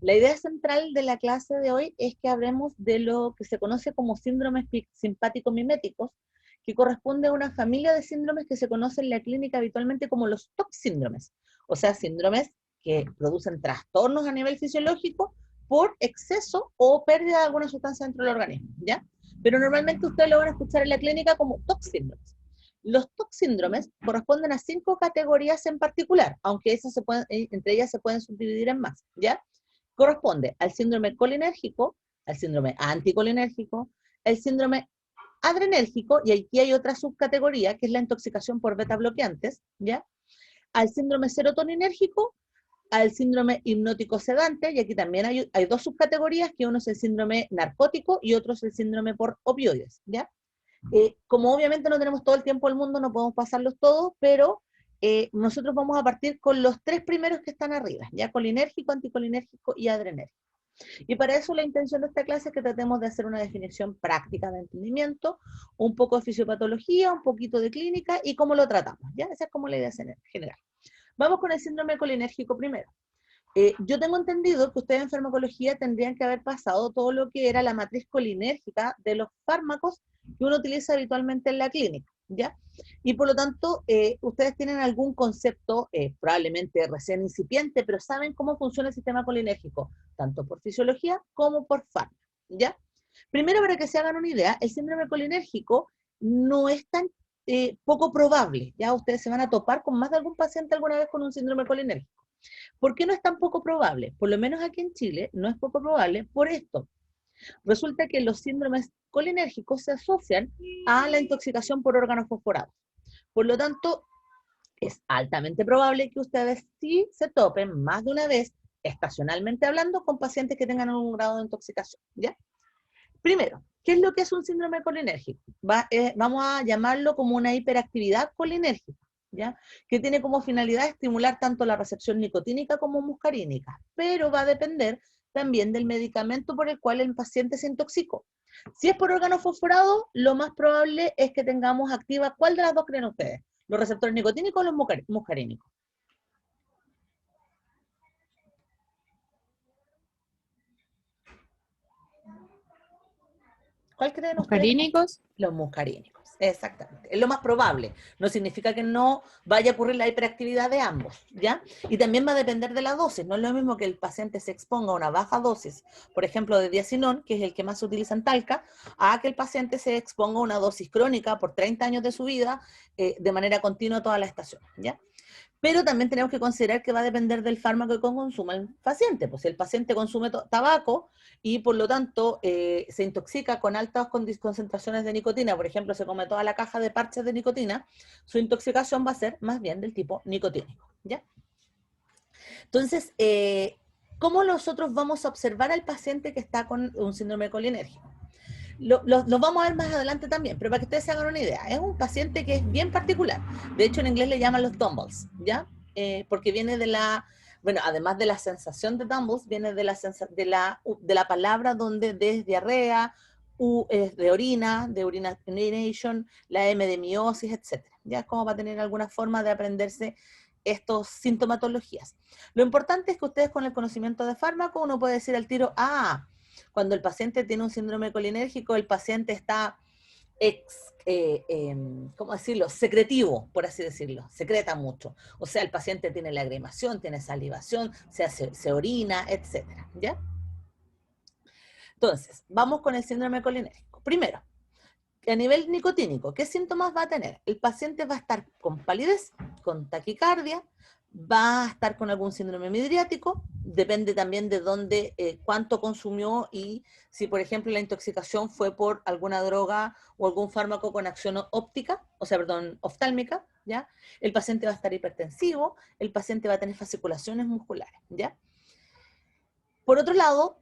La idea central de la clase de hoy es que hablemos de lo que se conoce como síndromes simpático-miméticos, que corresponde a una familia de síndromes que se conoce en la clínica habitualmente como los TOC síndromes, o sea, síndromes que producen trastornos a nivel fisiológico por exceso o pérdida de alguna sustancia dentro del organismo, ¿ya? Pero normalmente ustedes lo van a escuchar en la clínica como TOC síndromes. Los TOC síndromes corresponden a 5 categorías en particular, aunque esas entre ellas se pueden subdividir en más, ¿ya? Corresponde al síndrome colinérgico, al síndrome anticolinérgico, el síndrome adrenérgico, y aquí hay otra subcategoría, que es la intoxicación por beta bloqueantes, ¿ya? Al síndrome serotoninérgico, al síndrome hipnótico sedante, y aquí también hay dos subcategorías, que uno es el síndrome narcótico y otro es el síndrome por opioides, ¿ya? Como obviamente no tenemos todo el tiempo del mundo, no podemos pasarlos todos, pero nosotros vamos a partir con los 3 primeros que están arriba, ya colinérgico, anticolinérgico y adrenérgico. Y para eso la intención de esta clase es que tratemos de hacer una definición práctica de entendimiento, un poco de fisiopatología, un poquito de clínica y cómo lo tratamos, ¿ya? Esa es como la idea general. Vamos con el síndrome colinérgico primero. Yo tengo entendido que ustedes en farmacología tendrían que haber pasado todo lo que era la matriz colinérgica de los fármacos que uno utiliza habitualmente en la clínica, ¿ya? Y por lo tanto, ustedes tienen algún concepto, probablemente recién incipiente, pero saben cómo funciona el sistema colinérgico, tanto por fisiología como por fármaco, ¿ya? Primero, para que se hagan una idea, el síndrome colinérgico no es tan poco probable, ¿ya? Ustedes se van a topar con más de algún paciente alguna vez con un síndrome colinérgico. ¿Por qué no es tan poco probable? Por lo menos aquí en Chile no es poco probable por esto. Resulta que los síndromes colinérgicos se asocian a la intoxicación por órganos fosforados. Por lo tanto, es altamente probable que ustedes sí se topen más de una vez, estacionalmente hablando, con pacientes que tengan un grado de intoxicación, ¿ya? Primero, ¿qué es lo que es un síndrome colinérgico? Vamos a llamarlo como una hiperactividad colinérgica, ¿ya? Que tiene como finalidad estimular tanto la recepción nicotínica como muscarínica, pero va a depender también del medicamento por el cual el paciente se intoxicó. Si es por órgano fosforado, lo más probable es que tengamos activa, ¿cuál de las dos creen ustedes? ¿Los receptores nicotínicos o los muscarínicos? ¿Cuál creen ustedes? Muscarínicos. Los muscarínicos, exactamente. Es lo más probable. No significa que no vaya a ocurrir la hiperactividad de ambos, ¿ya? Y también va a depender de la dosis. No es lo mismo que el paciente se exponga a una baja dosis, por ejemplo, de diacinón, que es el que más se utiliza en Talca, a que el paciente se exponga a una dosis crónica por 30 años de su vida, de manera continua toda la estación, ¿ya? Pero también tenemos que considerar que va a depender del fármaco que consuma el paciente. Pues si el paciente consume tabaco y por lo tanto se intoxica con altas concentraciones de nicotina, por ejemplo, se come toda la caja de parches de nicotina, su intoxicación va a ser más bien del tipo nicotínico, ¿ya? Entonces, ¿cómo nosotros vamos a observar al paciente que está con un síndrome colinérgico? Lo vamos a ver más adelante también, pero para que ustedes se hagan una idea, es un paciente que es bien particular. De hecho, en inglés le llaman los tumbles, ¿ya? Porque viene de la, bueno, además de la sensación de tumbles, viene de la palabra donde D es diarrea, U es de orina, de urination, la M de miosis, etc. Ya es como va a tener alguna forma de aprenderse estos sintomatologías. Lo importante es que ustedes con el conocimiento de fármaco, uno puede decir al tiro, cuando el paciente tiene un síndrome colinérgico, el paciente está, ¿cómo decirlo?, secretivo, por así decirlo, secreta mucho. O sea, el paciente tiene lagrimación, tiene salivación, se orina, etcétera, ¿ya? Entonces, vamos con el síndrome colinérgico. Primero, a nivel nicotínico, ¿qué síntomas va a tener? El paciente va a estar con palidez, con taquicardia, va a estar con algún síndrome midriático, depende también de dónde, cuánto consumió y si, por ejemplo, la intoxicación fue por alguna droga o algún fármaco con acción óptica, o sea, perdón, oftálmica, ¿ya? El paciente va a estar hipertensivo, el paciente va a tener fasciculaciones musculares, ¿ya? Por otro lado,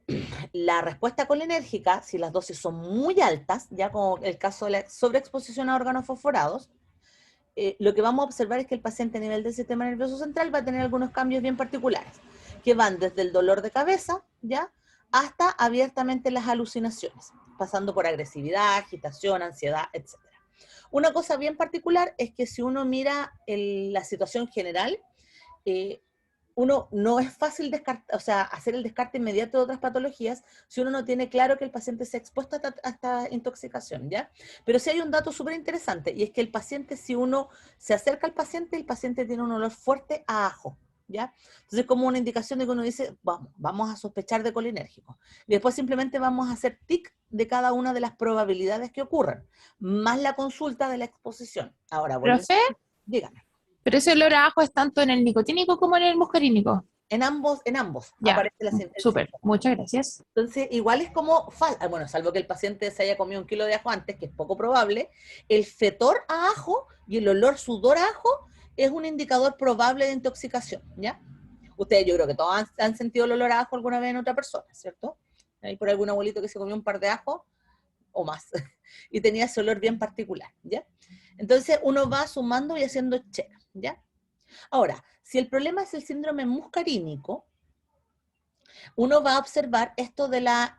la respuesta colinérgica, si las dosis son muy altas, ya como el caso de la sobreexposición a órganos fosforados, lo que vamos a observar es que el paciente a nivel del sistema nervioso central va a tener algunos cambios bien particulares, que van desde el dolor de cabeza, ¿ya?, hasta abiertamente las alucinaciones, pasando por agresividad, agitación, ansiedad, etc. Una cosa bien particular es que si uno mira la situación general, eh, uno no es fácil descartar, o sea, hacer el descarte inmediato de otras patologías si uno no tiene claro que el paciente se ha expuesto a esta intoxicación, ¿ya? Pero sí hay un dato súper interesante, y es que el paciente, si uno se acerca al paciente, el paciente tiene un olor fuerte a ajo, ¿ya? Entonces, como una indicación de que uno dice, vamos a sospechar de colinérgico. Y después simplemente vamos a hacer tic de cada una de las probabilidades que ocurran, más la consulta de la exposición. Ahora, volviendo, Profe, dígame. pero ese olor a ajo es tanto en el nicotínico como en el muscarínico. En ambos Ya, aparece el súper, síntoma. muchas gracias. Entonces, igual es como, bueno, salvo que el paciente se haya comido 1 kilo de ajo antes, que es poco probable, el fetor a ajo y el olor sudor a ajo es un indicador probable de intoxicación, ¿ya? Ustedes, yo creo que todos han sentido el olor a ajo alguna vez en otra persona, ¿cierto? Hay por algún abuelito que se comió un par de ajos o más y tenía ese olor bien particular, ¿ya? Entonces, uno va sumando y haciendo check, ¿ya? Ahora, si el problema es el síndrome muscarínico, uno va a observar esto de la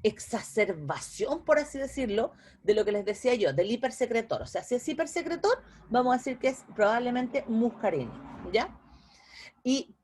exacerbación, por así decirlo, de lo que les decía yo, del hipersecretor. O sea, si es hipersecretor, vamos a decir que es probablemente muscarínico, ¿ya? ¿Y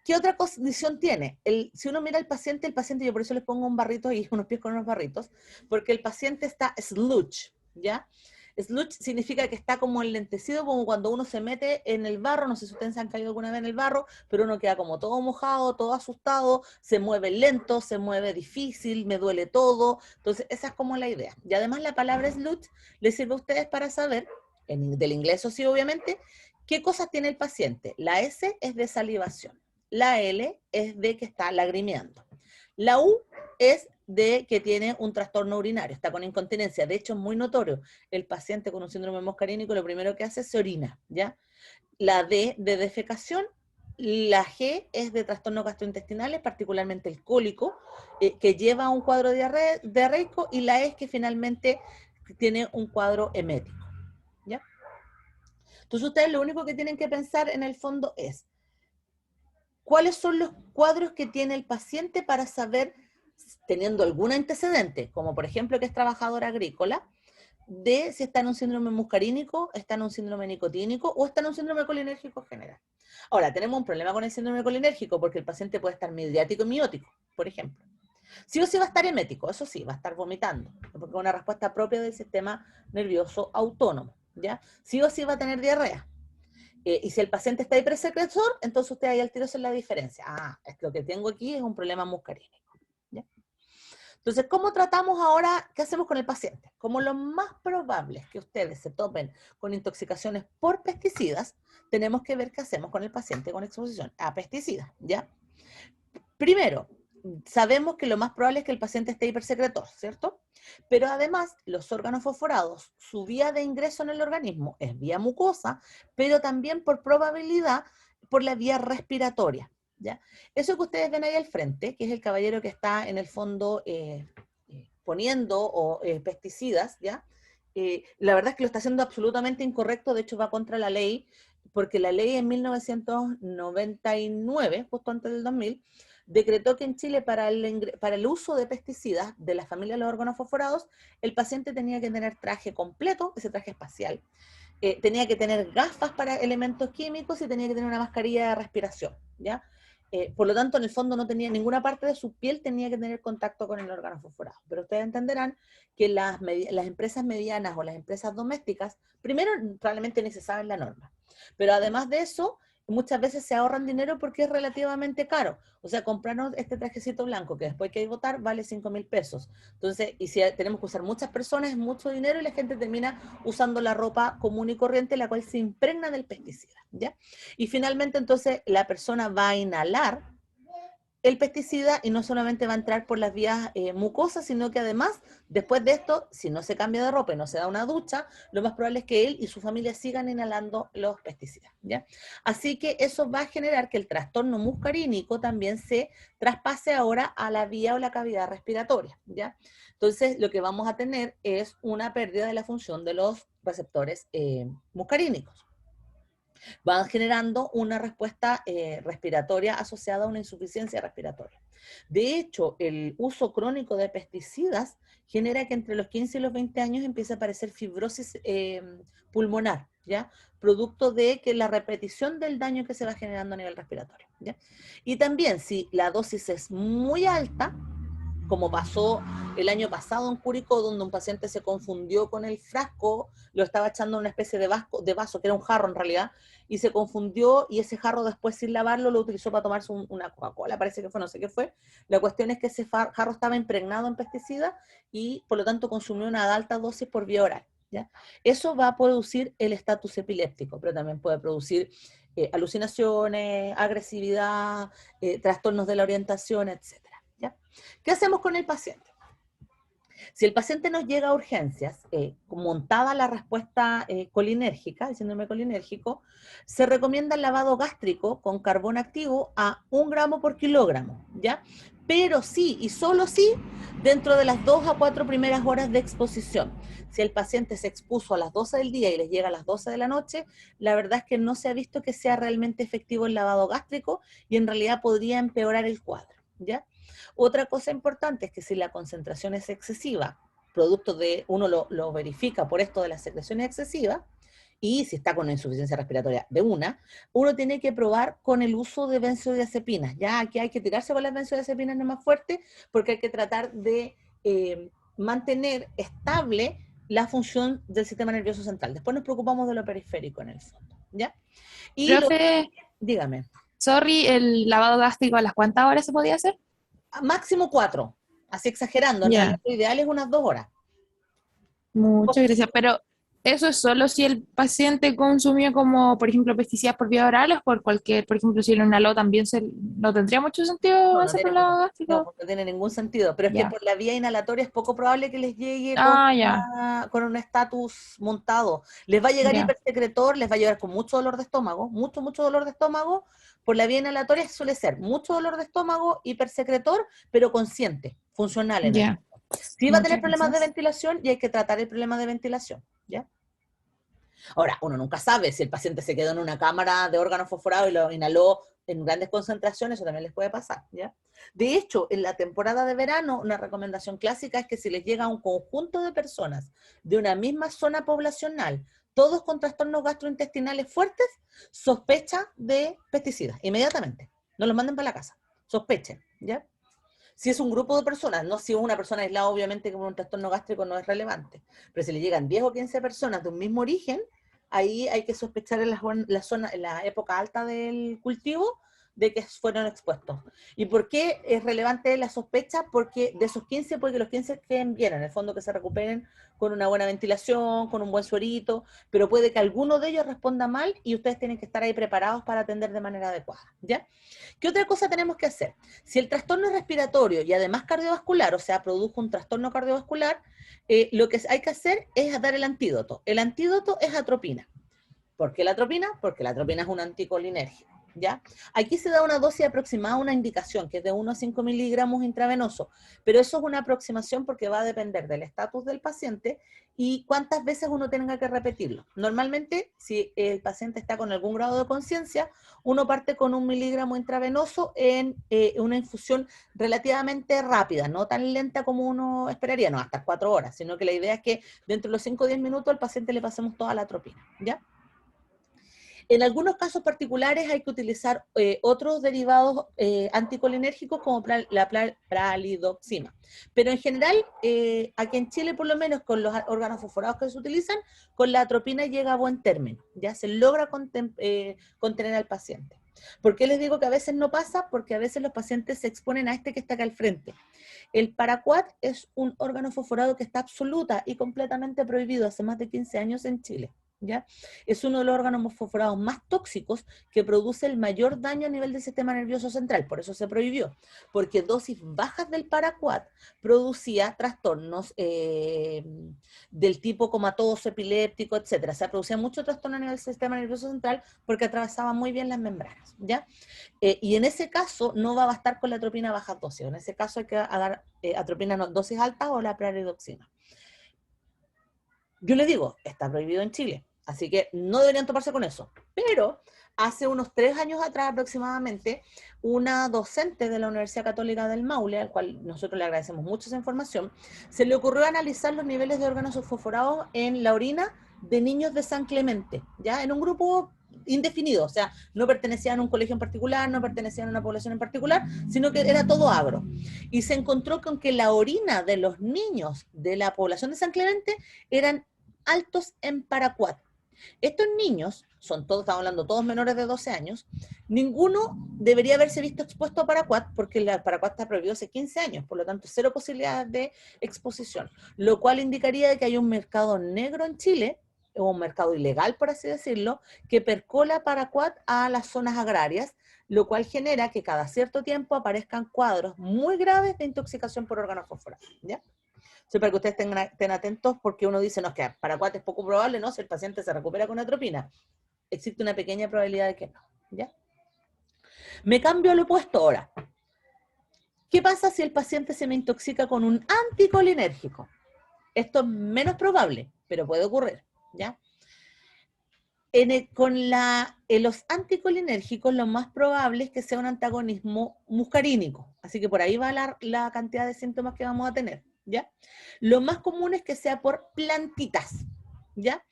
qué otra condición tiene? Si uno mira al paciente, yo por eso les pongo un barrito y unos pies con unos barritos, porque el paciente está sludge, ¿ya? Sludge significa que está como enlentecido, como cuando uno se mete en el barro, no sé si ustedes se han caído alguna vez en el barro, pero uno queda como todo mojado, todo asustado, se mueve lento, se mueve difícil, me duele todo. Entonces, esa es como la idea. Y además la palabra sludge les sirve a ustedes para saber, del inglés o sí, obviamente, qué cosas tiene el paciente. La S es de salivación. La L es de que está lagrimeando. La U es de que tiene un trastorno urinario, está con incontinencia. De hecho, es muy notorio. El paciente con un síndrome muscarínico lo primero que hace es se orina, ¿ya? La D de defecación. La G es de trastornos gastrointestinales, particularmente el cólico, que lleva a un cuadro diarreico, y la E es que finalmente tiene un cuadro emético, ¿ya? Entonces ustedes lo único que tienen que pensar en el fondo es cuáles son los cuadros que tiene el paciente para saber, teniendo algún antecedente, como por ejemplo que es trabajador agrícola, de si está en un síndrome muscarínico, está en un síndrome nicotínico o está en un síndrome colinérgico general. Ahora, tenemos un problema con el síndrome colinérgico porque el paciente puede estar midriático y miótico, por ejemplo. Sí o sí va a estar emético, eso sí, va a estar vomitando, porque es una respuesta propia del sistema nervioso autónomo, ¿ya? Sí o sí va a tener diarrea. Y si el paciente está hipersecretor, entonces usted ahí al tiro hace la diferencia. Ah, es que lo que tengo aquí es un problema muscarínico, ¿ya? Entonces, ¿cómo tratamos ahora? ¿Qué hacemos con el paciente? Como lo más probable es que ustedes se topen con intoxicaciones por pesticidas, tenemos que ver qué hacemos con el paciente con exposición a pesticidas, ¿ya? Primero, sabemos que lo más probable es que el paciente esté hipersecretor, ¿cierto? Pero además, los órganos fosforados, su vía de ingreso en el organismo es vía mucosa, pero también por probabilidad por la vía respiratoria, ¿ya? Eso que ustedes ven ahí al frente, que es el caballero que está en el fondo poniendo pesticidas, ¿ya? La verdad es que lo está haciendo absolutamente incorrecto, de hecho va contra la ley, porque la ley en 1999, justo antes del 2000, decretó que en Chile para el uso de pesticidas de la familia de los órganos fosforados, el paciente tenía que tener traje completo, ese traje espacial, tenía que tener gafas para elementos químicos y tenía que tener una mascarilla de respiración, ¿ya? Por lo tanto, en el fondo no tenía ninguna parte de su piel tenía que tener contacto con el órgano fosforado. Pero ustedes entenderán que las empresas medianas o las empresas domésticas, primero, probablemente ni se saben la norma, pero además de eso, muchas veces se ahorran dinero porque es relativamente caro. O sea, comprarnos este trajecito blanco que después que hay que botar vale 5.000 pesos. Entonces, y si tenemos que usar muchas personas, es mucho dinero y la gente termina usando la ropa común y corriente, la cual se impregna del pesticida, ¿ya? Y finalmente, entonces, la persona va a inhalar el pesticida y no solamente va a entrar por las vías mucosas, sino que además, después de esto, si no se cambia de ropa y no se da una ducha, lo más probable es que él y su familia sigan inhalando los pesticidas, ¿ya? Así que eso va a generar que el trastorno muscarínico también se traspase ahora a la vía o la cavidad respiratoria, ¿ya? Entonces, lo que vamos a tener es una pérdida de la función de los receptores muscarínicos, van generando una respuesta respiratoria asociada a una insuficiencia respiratoria. De hecho, el uso crónico de pesticidas genera que entre los 15 y los 20 años empiece a aparecer fibrosis pulmonar, ¿ya? Producto de que la repetición del daño que se va generando a nivel respiratorio, ¿ya? Y también, si la dosis es muy alta, como pasó el año pasado en Curicó, donde un paciente se confundió con el frasco, lo estaba echando en una especie de vaso, que era un jarro en realidad, y se confundió, y ese jarro después sin lavarlo lo utilizó para tomarse una Coca-Cola, parece que fue, no sé qué fue. La cuestión es que ese jarro estaba impregnado en pesticidas y por lo tanto consumió una alta dosis por vía oral, ¿ya? Eso va a producir el estatus epiléptico, pero también puede producir alucinaciones, agresividad, trastornos de la orientación, etcétera, ¿ya? ¿Qué hacemos con el paciente? Si el paciente nos llega a urgencias, montada la respuesta colinérgica, el síndrome colinérgico, se recomienda el lavado gástrico con carbón activo a 1 gramo por kilogramo, ¿ya? Pero sí, y solo sí, dentro de las 2 a 4 primeras horas de exposición. Si el paciente se expuso a las 12 del día y les llega a las 12 de la noche, la verdad es que no se ha visto que sea realmente efectivo el lavado gástrico y en realidad podría empeorar el cuadro, ¿ya? Otra cosa importante es que si la concentración es excesiva, producto de, uno lo verifica por esto de las secreciones excesivas, y si está con insuficiencia respiratoria de uno tiene que probar con el uso de benzodiazepinas. Ya aquí hay que tirarse con las benzodiazepinas no más fuerte, porque hay que tratar de mantener estable la función del sistema nervioso central. Después nos preocupamos de lo periférico en el fondo, ¿ya? Y lo, Profe, dígame. sorry, ¿el lavado gástrico a las cuántas horas se podía hacer? Máximo 4, así exagerando, en Ya, realidad lo ideal es unas 2 horas. muchas gracias. Pero eso es solo si el paciente consumió como, por ejemplo, pesticidas por vía oral o por cualquier, por ejemplo, si lo inhaló también no tendría mucho sentido No, no hacer tiene un ningún, lavado no, gástrico. no tiene ningún sentido, pero es que Ya. por la vía inhalatoria es poco probable que les llegue Ah, ya, con un estatus montado. Les va a llegar ya, hipersecretor, les va a llegar con mucho dolor de estómago, mucho dolor de estómago. Por la vía inhalatoria suele ser mucho dolor de estómago, hipersecretor, pero consciente, funcional en el ya. fondo. Sí va a tener Muchas problemas de gracias. ventilación y hay que tratar el problema de ventilación, ¿ya? Ahora, uno nunca sabe si el paciente se quedó en una cámara de órgano fosforado y lo inhaló en grandes concentraciones, eso también les puede pasar, ¿ya? De hecho, en la temporada de verano, una recomendación clásica es que si les llega a un conjunto de personas de una misma zona poblacional, todos con trastornos gastrointestinales fuertes, sospecha de pesticidas, inmediatamente. No los manden para la casa, sospechen, ¿ya? Si es un grupo de personas, no si es una persona aislada, obviamente que con un trastorno gástrico no es relevante, pero si le llegan 10 o 15 personas de un mismo origen, ahí hay que sospechar en la época alta del cultivo de que fueron expuestos. ¿Y por qué es relevante la sospecha? Porque de esos 15, puede que los 15 queden bien, en el fondo que se recuperen con una buena ventilación, con un buen suerito, pero puede que alguno de ellos responda mal y ustedes tienen que estar ahí preparados para atender de manera adecuada, ¿ya? ¿Qué otra cosa tenemos que hacer? Si el trastorno es respiratorio y además cardiovascular, o sea, produjo un trastorno cardiovascular, lo que hay que hacer es dar el antídoto. El antídoto es atropina. ¿Por qué la atropina? Porque la atropina es un anticolinérgico, ¿ya? Aquí se da una dosis aproximada, una indicación, que es de 1 a 5 miligramos intravenoso, pero eso es una aproximación porque va a depender del estatus del paciente y cuántas veces uno tenga que repetirlo. Normalmente, si el paciente está con algún grado de conciencia, uno parte con 1 miligramo intravenoso en una infusión relativamente rápida, no tan lenta como uno esperaría, no hasta 4 horas, sino que la idea es que dentro de los 5 o 10 minutos al paciente le pasemos toda la atropina, ¿ya? En algunos casos particulares hay que utilizar otros derivados anticolinérgicos como la pralidoxima. Pero en general, aquí en Chile por lo menos con los órganos fosforados que se utilizan, con la atropina llega a buen término, ya se logra contener al paciente. ¿Por qué les digo que a veces no pasa? Porque a veces los pacientes se exponen a este que está acá al frente. El paraquat es un órgano fosforado que está absoluta y completamente prohibido hace más de 15 años en Chile, ¿ya? Es uno de los órganos fosforados más tóxicos que produce el mayor daño a nivel del sistema nervioso central, por eso se prohibió, porque dosis bajas del paraquat producía trastornos del tipo comatoso, epiléptico, etcétera. O sea, producía mucho trastorno a nivel del sistema nervioso central porque atravesaba muy bien las membranas, ¿ya? Y en ese caso no va a bastar con la atropina a bajas dosis, en ese caso hay que dar atropina dosis altas o la pralidoxina. Yo le digo, está prohibido en Chile, así que no deberían toparse con eso. Pero hace unos 3 años atrás aproximadamente, una docente de la Universidad Católica del Maule, al cual nosotros le agradecemos mucho esa información, se le ocurrió analizar los niveles de órganos fosforados en la orina de niños de San Clemente, ¿ya? En un grupo indefinido, o sea, no pertenecían a un colegio en particular, no pertenecían a una población en particular, sino que era todo agro. Y se encontró con que la orina de los niños de la población de San Clemente eran altos en paraquat. Estos niños, son todos, estamos hablando todos menores de 12 años, ninguno debería haberse visto expuesto a paraquat, porque el paraquat está prohibido hace 15 años, por lo tanto, cero posibilidades de exposición, lo cual indicaría que hay un mercado negro en Chile, o un mercado ilegal, por así decirlo, que percola paraquat a las zonas agrarias, lo cual genera que cada cierto tiempo aparezcan cuadros muy graves de intoxicación por organofosforados, ¿ya? Sí, para que ustedes estén atentos, porque uno dice, no, es que paraquat es poco probable, ¿no? Si el paciente se recupera con atropina. Existe una pequeña probabilidad de que no, ¿ya? Me cambio al opuesto ahora. ¿Qué pasa si el paciente se me intoxica con un anticolinérgico? Esto es menos probable, pero puede ocurrir, ¿ya? En los anticolinérgicos lo más probable es que sea un antagonismo muscarínico, así que por ahí va la cantidad de síntomas que vamos a tener, ¿ya? Lo más común es que sea por plantitas, ¿ya?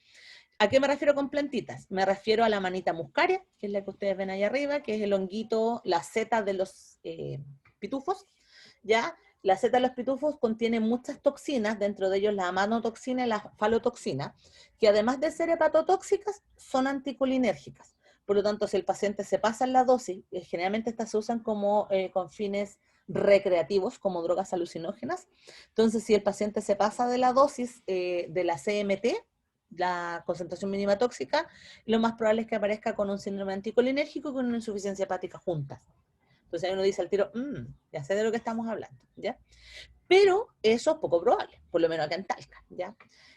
¿A qué me refiero con plantitas? Me refiero a la manita muscaria, que es la que ustedes ven ahí arriba, que es el honguito, la seta de los pitufos, ¿ya? La seta de los pitufos contiene muchas toxinas, dentro de ellos la amanotoxina y la falotoxina, que además de ser hepatotóxicas, son anticolinérgicas. Por lo tanto, si el paciente se pasa en la dosis, generalmente estas se usan como con fines recreativos, como drogas alucinógenas. Entonces, si el paciente se pasa de la dosis de la CMT, la concentración mínima tóxica, lo más probable es que aparezca con un síndrome anticolinérgico y con una insuficiencia hepática juntas. Entonces ahí uno dice al tiro, ya sé de lo que estamos hablando, ¿ya? Pero eso es poco probable, por lo menos acá en Talca, ¿ya?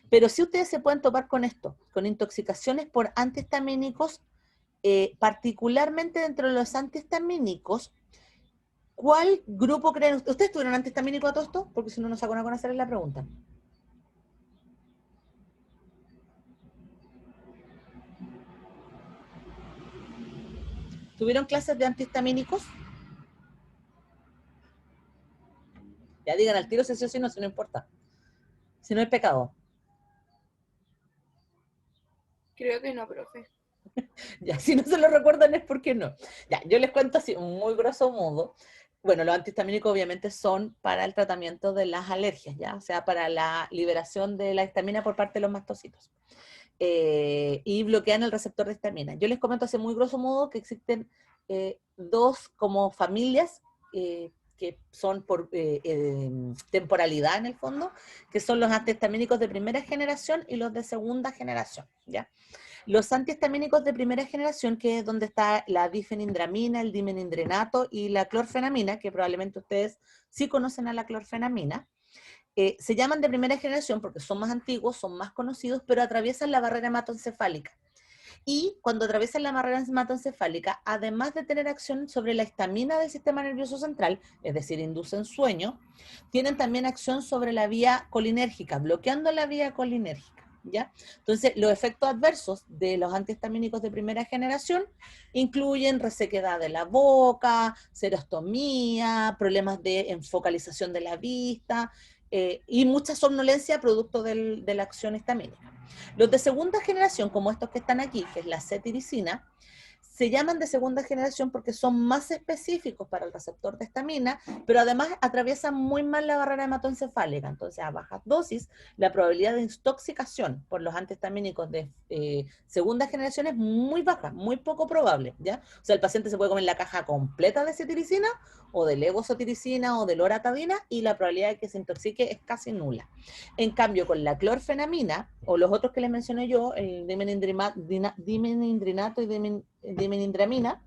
Pero sí ustedes se pueden topar con esto, con intoxicaciones por antihistamínicos, particularmente dentro de los antihistamínicos. ¿Cuál grupo creen ustedes? ¿Ustedes tuvieron antihistamínico a todo esto? Porque si no, nos sacan a conocer la pregunta. ¿Tuvieron clases de antihistamínicos? Ya digan al tiro si sí o si no, si no importa. Si no es pecado. Creo que no, profe. Ya, si no se lo recuerdan es porque no. Ya, yo les cuento así, muy grosso modo. Bueno, los antihistamínicos obviamente son para el tratamiento de las alergias, ¿ya? O sea, para la liberación de la histamina por parte de los mastocitos. Y bloquean el receptor de histamina. Yo les comento así muy grosso modo que existen dos como familias que son por temporalidad en el fondo, que son los antihistamínicos de primera generación y los de segunda generación, ¿ya? Los antihistamínicos de primera generación, que es donde está la difenindramina, el dimenindrenato y la clorfenamina, que probablemente ustedes sí conocen a la clorfenamina, se llaman de primera generación porque son más antiguos, son más conocidos, pero atraviesan la barrera hematoencefálica. Y cuando atraviesan la barrera hematoencefálica, además de tener acción sobre la histamina del sistema nervioso central, es decir, inducen sueño, tienen también acción sobre la vía colinérgica, bloqueando la vía colinérgica, ¿ya? Entonces, los efectos adversos de los antihistamínicos de primera generación incluyen resequedad de la boca, serostomía, problemas de enfocalización de la vista, y mucha somnolencia producto de la acción histamínica. Los de segunda generación, como estos que están aquí, que es la cetiricina, se llaman de segunda generación porque son más específicos para el receptor de histamina, pero además atraviesan muy mal la barrera hematoencefálica. Entonces, a bajas dosis, la probabilidad de intoxicación por los antihistamínicos de segunda generación es muy baja, muy poco probable, ¿ya? O sea, el paciente se puede comer la caja completa de cetiricina, o de levocetiricina, o de loratadina, y la probabilidad de que se intoxique es casi nula. En cambio, con la clorfenamina, o los otros que les mencioné yo, el dimenindrinato y dimenindramina,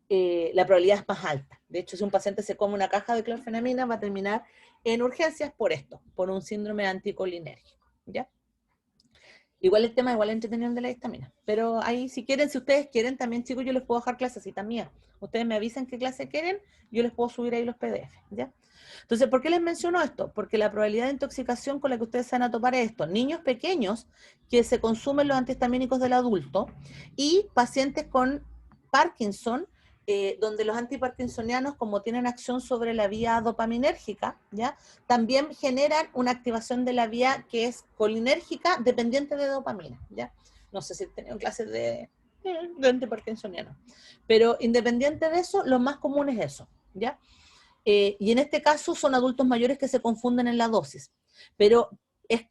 la probabilidad es más alta. De hecho, si un paciente se come una caja de clorfenamina, va a terminar en urgencias por esto, por un síndrome anticolinérgico, ¿ya? Igual el tema, igual el entretenido de la histamina. Pero ahí, si quieren, si ustedes quieren, también, chicos, yo les puedo dejar clasecitas mías. Ustedes me avisan qué clase quieren, yo les puedo subir ahí los PDF, ¿ya? Entonces, ¿por qué les menciono esto? Porque la probabilidad de intoxicación con la que ustedes se van a topar es esto: niños pequeños que se consumen los antihistamínicos del adulto y pacientes con Parkinson donde los antiparkinsonianos, como tienen acción sobre la vía dopaminérgica, ¿ya? También generan una activación de la vía que es colinérgica dependiente de dopamina, ¿ya? No sé si he tenido clases de antiparkinsonianos, pero independiente de eso, lo más común es eso, ¿ya? Y en este caso son adultos mayores que se confunden en la dosis, pero es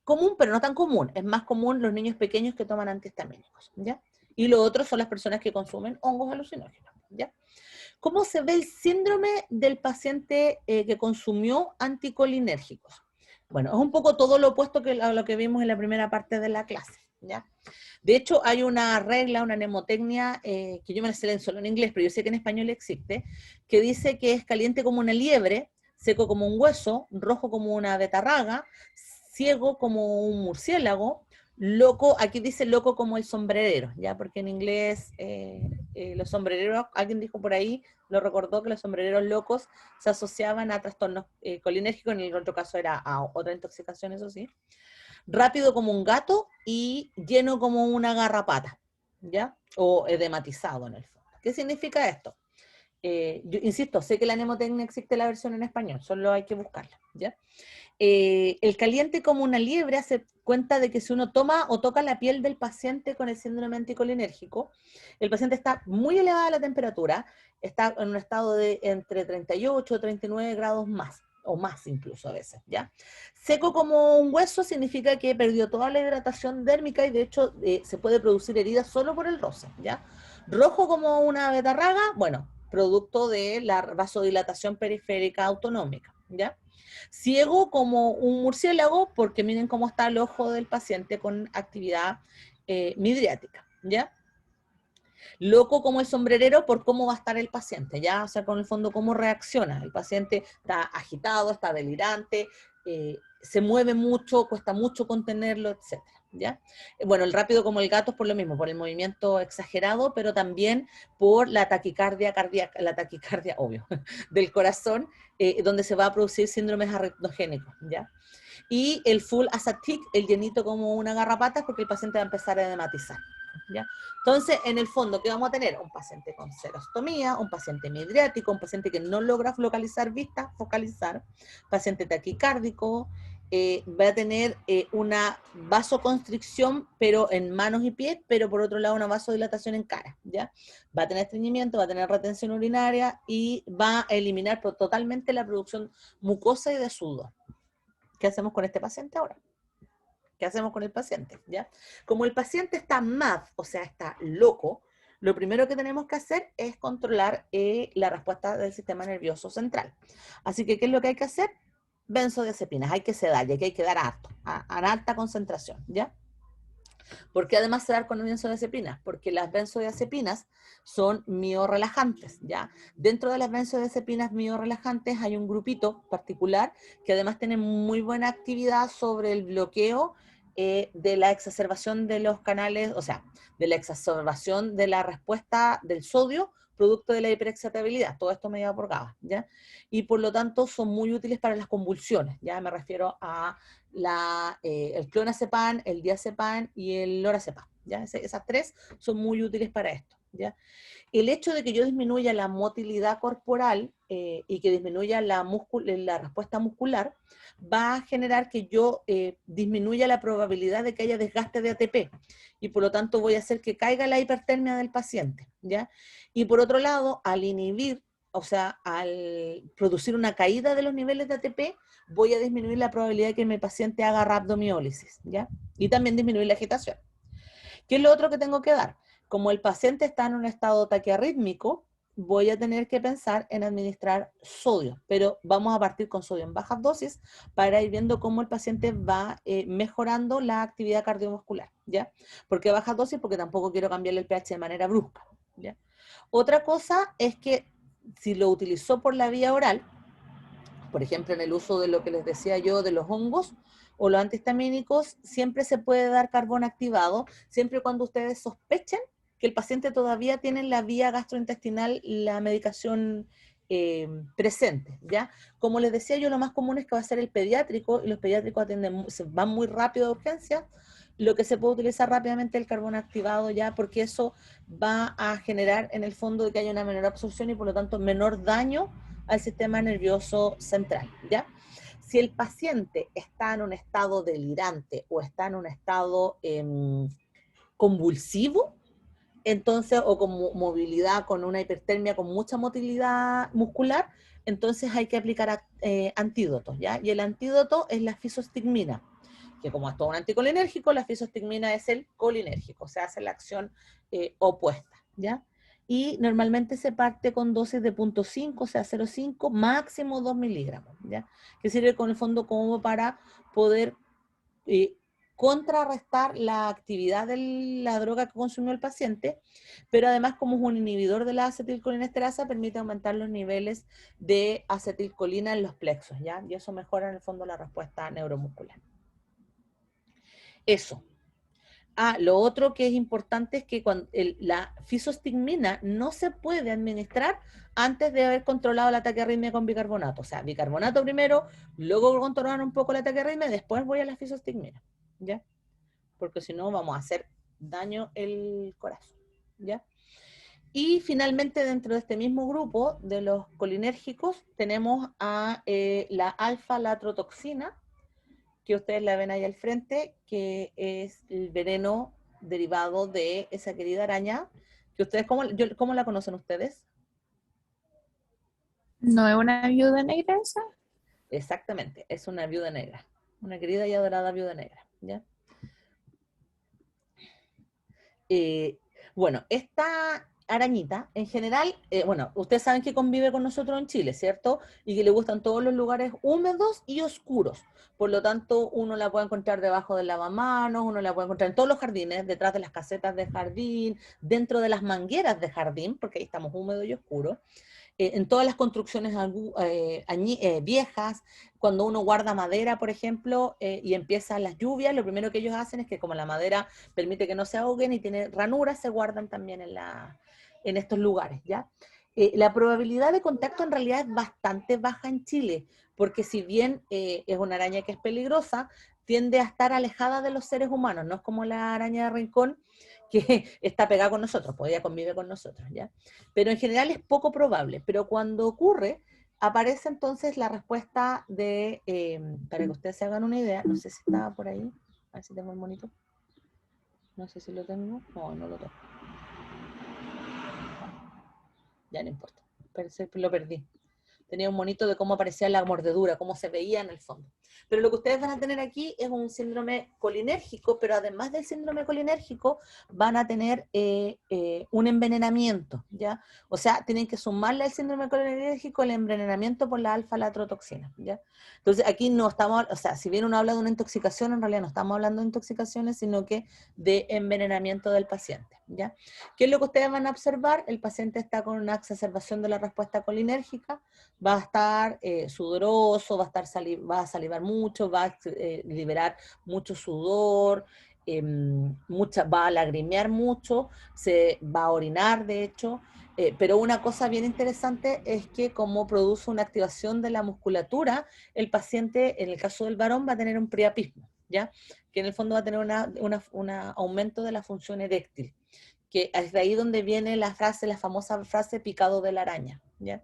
común, pero no tan común. Es más común los niños pequeños que toman antihistamínicos, ¿ya? Y lo otro son las personas que consumen hongos alucinógenos, ¿ya? ¿Cómo se ve el síndrome del paciente que consumió anticolinérgicos? Bueno, es un poco todo lo opuesto a lo que vimos en la primera parte de la clase, ¿ya? De hecho, hay una regla, una mnemotecnia, que yo me la sé solo en inglés, pero yo sé que en español existe, que dice que es caliente como una liebre, seco como un hueso, rojo como una betarraga, ciego como un murciélago, loco, aquí dice loco como el sombrerero, ya, porque en inglés los sombrereros, alguien dijo por ahí, lo recordó, que los sombrereros locos se asociaban a trastornos colinérgicos, en el otro caso era a otra intoxicación, eso sí. Rápido como un gato y lleno como una garrapata, ¿ya? O edematizado en el fondo. ¿Qué significa esto? Yo insisto, sé que la mnemotecnia existe la versión en español, solo hay que buscarla, ¿ya? El caliente como una liebre hace cuenta de que si uno toma o toca la piel del paciente con el síndrome anticolinérgico, el paciente está muy elevada la temperatura, está en un estado de entre 38 y 39 grados más, o más incluso a veces, ¿ya? Seco como un hueso significa que perdió toda la hidratación dérmica y de hecho se puede producir heridas solo por el roce, ¿ya? Rojo como una betarraga, bueno, producto de la vasodilatación periférica autonómica, ¿ya? Ciego como un murciélago, porque miren cómo está el ojo del paciente con actividad midriática, ¿ya? Loco como el sombrerero por cómo va a estar el paciente, ¿ya? O sea, con el fondo, cómo reacciona. El paciente está agitado, está delirante, se mueve mucho, cuesta mucho contenerlo, etcétera, ¿ya? Bueno, el rápido como el gato es por lo mismo, por el movimiento exagerado, pero también por la taquicardia cardíaca, la taquicardia, obvio, del corazón, donde se va a producir síndromes arritmogénicos, ¿ya? Y el full asatic, el llenito como una garrapata, es porque el paciente va a empezar a edematizar, ¿ya? Entonces, en el fondo, ¿qué vamos a tener? Un paciente con serostomía, un paciente midriático, un paciente que no logra localizar vista, focalizar, paciente taquicárdico, va a tener una vasoconstricción, pero en manos y pies, pero por otro lado una vasodilatación en cara, ¿ya? Va a tener estreñimiento, va a tener retención urinaria y va a eliminar totalmente la producción mucosa y de sudor. ¿Qué hacemos con este paciente ahora? ¿Qué hacemos con el paciente? ¿Ya? Como el paciente está mad, o sea, está loco, lo primero que tenemos que hacer es controlar la respuesta del sistema nervioso central. Así que, ¿qué es lo que hay que hacer? Benzodiazepinas, hay que sedarle, que hay que dar harto, a alta concentración, ¿ya? ¿Por qué además se da con benzodiazepinas? Porque las benzodiazepinas son miorelajantes, ¿ya? Dentro de las benzodiazepinas miorelajantes hay un grupito particular que además tiene muy buena actividad sobre el bloqueo de la exacerbación de los canales, o sea, de la exacerbación de la respuesta del sodio producto de la hiperexcitabilidad, todo esto mediado por GABA, ¿ya? Y por lo tanto son muy útiles para las convulsiones, ya me refiero a el clonazepam, el diazepam y el lorazepam, ¿ya? Esas tres son muy útiles para esto, ¿ya? El hecho de que yo disminuya la motilidad corporal y que disminuya la respuesta muscular va a generar que yo disminuya la probabilidad de que haya desgaste de ATP y por lo tanto voy a hacer que caiga la hipertermia del paciente, ¿ya? Y por otro lado, al inhibir, o sea, al producir una caída de los niveles de ATP, voy a disminuir la probabilidad de que mi paciente haga rhabdomiólisis, ¿ya? Y también disminuir la agitación. ¿Qué es lo otro que tengo que dar? Como el paciente está en un estado taquiarrítmico, voy a tener que pensar en administrar sodio, pero vamos a partir con sodio en bajas dosis para ir viendo cómo el paciente va mejorando la actividad cardiovascular, ¿ya? ¿Por qué bajas dosis? Porque tampoco quiero cambiarle el pH de manera brusca, ¿ya? Otra cosa es que si lo utilizó por la vía oral, por ejemplo, en el uso de lo que les decía yo de los hongos o los antihistamínicos, siempre se puede dar carbón activado, siempre y cuando ustedes sospechen que el paciente todavía tiene en la vía gastrointestinal la medicación presente, ¿ya? Como les decía yo, lo más común es que va a ser el pediátrico, y los pediátricos atienden, se van muy rápido de urgencia, lo que se puede utilizar rápidamente el carbón activado ya, porque eso va a generar en el fondo de que haya una menor absorción y por lo tanto menor daño al sistema nervioso central, ¿ya? Si el paciente está en un estado delirante o está en un estado convulsivo, entonces, o con movilidad, con una hipertermia, con mucha motilidad muscular, entonces hay que aplicar antídotos, ¿ya? Y el antídoto es la fisostigmina, que como es todo un anticolinérgico, la fisostigmina es el colinérgico, o sea, hace la acción opuesta, ¿ya? Y normalmente se parte con dosis de 0.5, o sea, 0.5, máximo 2 miligramos, ¿ya? Que sirve con el fondo como para poder contrarrestar la actividad de la droga que consumió el paciente, pero además como es un inhibidor de la acetilcolinesterasa, permite aumentar los niveles de acetilcolina en los plexos, ¿ya? Y eso mejora en el fondo la respuesta neuromuscular. Eso. Lo otro que es importante es que cuando la fisostigmina no se puede administrar antes de haber controlado la taquiarritmia con bicarbonato. O sea, bicarbonato primero, luego controlar un poco la taquiarritmia, después voy a la fisostigmina, ¿ya? Porque si no vamos a hacer daño el corazón, ¿ya? Y finalmente dentro de este mismo grupo de los colinérgicos tenemos a la alfa-latrotoxina, que ustedes la ven ahí al frente, que es el veneno derivado de esa querida araña, que ustedes, ¿cómo la conocen ustedes? ¿No es una viuda negra esa? Exactamente, es una viuda negra, una querida y adorada viuda negra, ¿ya? Bueno, esta arañita, en general, bueno, ustedes saben que convive con nosotros en Chile, ¿cierto? Y que le gustan todos los lugares húmedos y oscuros. Por lo tanto, uno la puede encontrar debajo del lavamanos, uno la puede encontrar en todos los jardines, detrás de las casetas de jardín, dentro de las mangueras de jardín, porque ahí estamos húmedos y oscuros. En todas las construcciones viejas, cuando uno guarda madera, por ejemplo, y empiezan las lluvias, lo primero que ellos hacen es que como la madera permite que no se ahoguen y tiene ranuras, se guardan también en estos lugares, ¿ya? La probabilidad de contacto en realidad es bastante baja en Chile, porque si bien es una araña que es peligrosa, tiende a estar alejada de los seres humanos, no es como la araña de Rincón, que está pegada con nosotros, pues ella convive con nosotros, ¿ya? Pero en general es poco probable, pero cuando ocurre, aparece entonces la respuesta de, para que ustedes se hagan una idea, no sé si estaba por ahí, a ver si tengo el monito, no sé si lo tengo, no lo tengo, ya no importa, parece que lo perdí. Tenía un monito de cómo aparecía la mordedura, cómo se veía en el fondo. Pero lo que ustedes van a tener aquí es un síndrome colinérgico, pero además del síndrome colinérgico van a tener un envenenamiento, ¿ya? O sea, tienen que sumarle al síndrome colinérgico el envenenamiento por la alfa-latrotoxina, ¿ya? Entonces aquí no estamos, o sea, si bien uno habla de una intoxicación, en realidad no estamos hablando de intoxicaciones, sino que de envenenamiento del paciente, ¿ya? ¿Qué es lo que ustedes van a observar? El paciente está con una exacerbación de la respuesta colinérgica, va a estar sudoroso, va a salivar mucho, va a liberar mucho sudor, va a lagrimear mucho, se va a orinar de hecho, pero una cosa bien interesante es que como produce una activación de la musculatura, el paciente, en el caso del varón, va a tener un priapismo, ¿ya? Que en el fondo va a tener un aumento de la función eréctil, que es de ahí donde viene la famosa frase picado de la araña, ¿ya?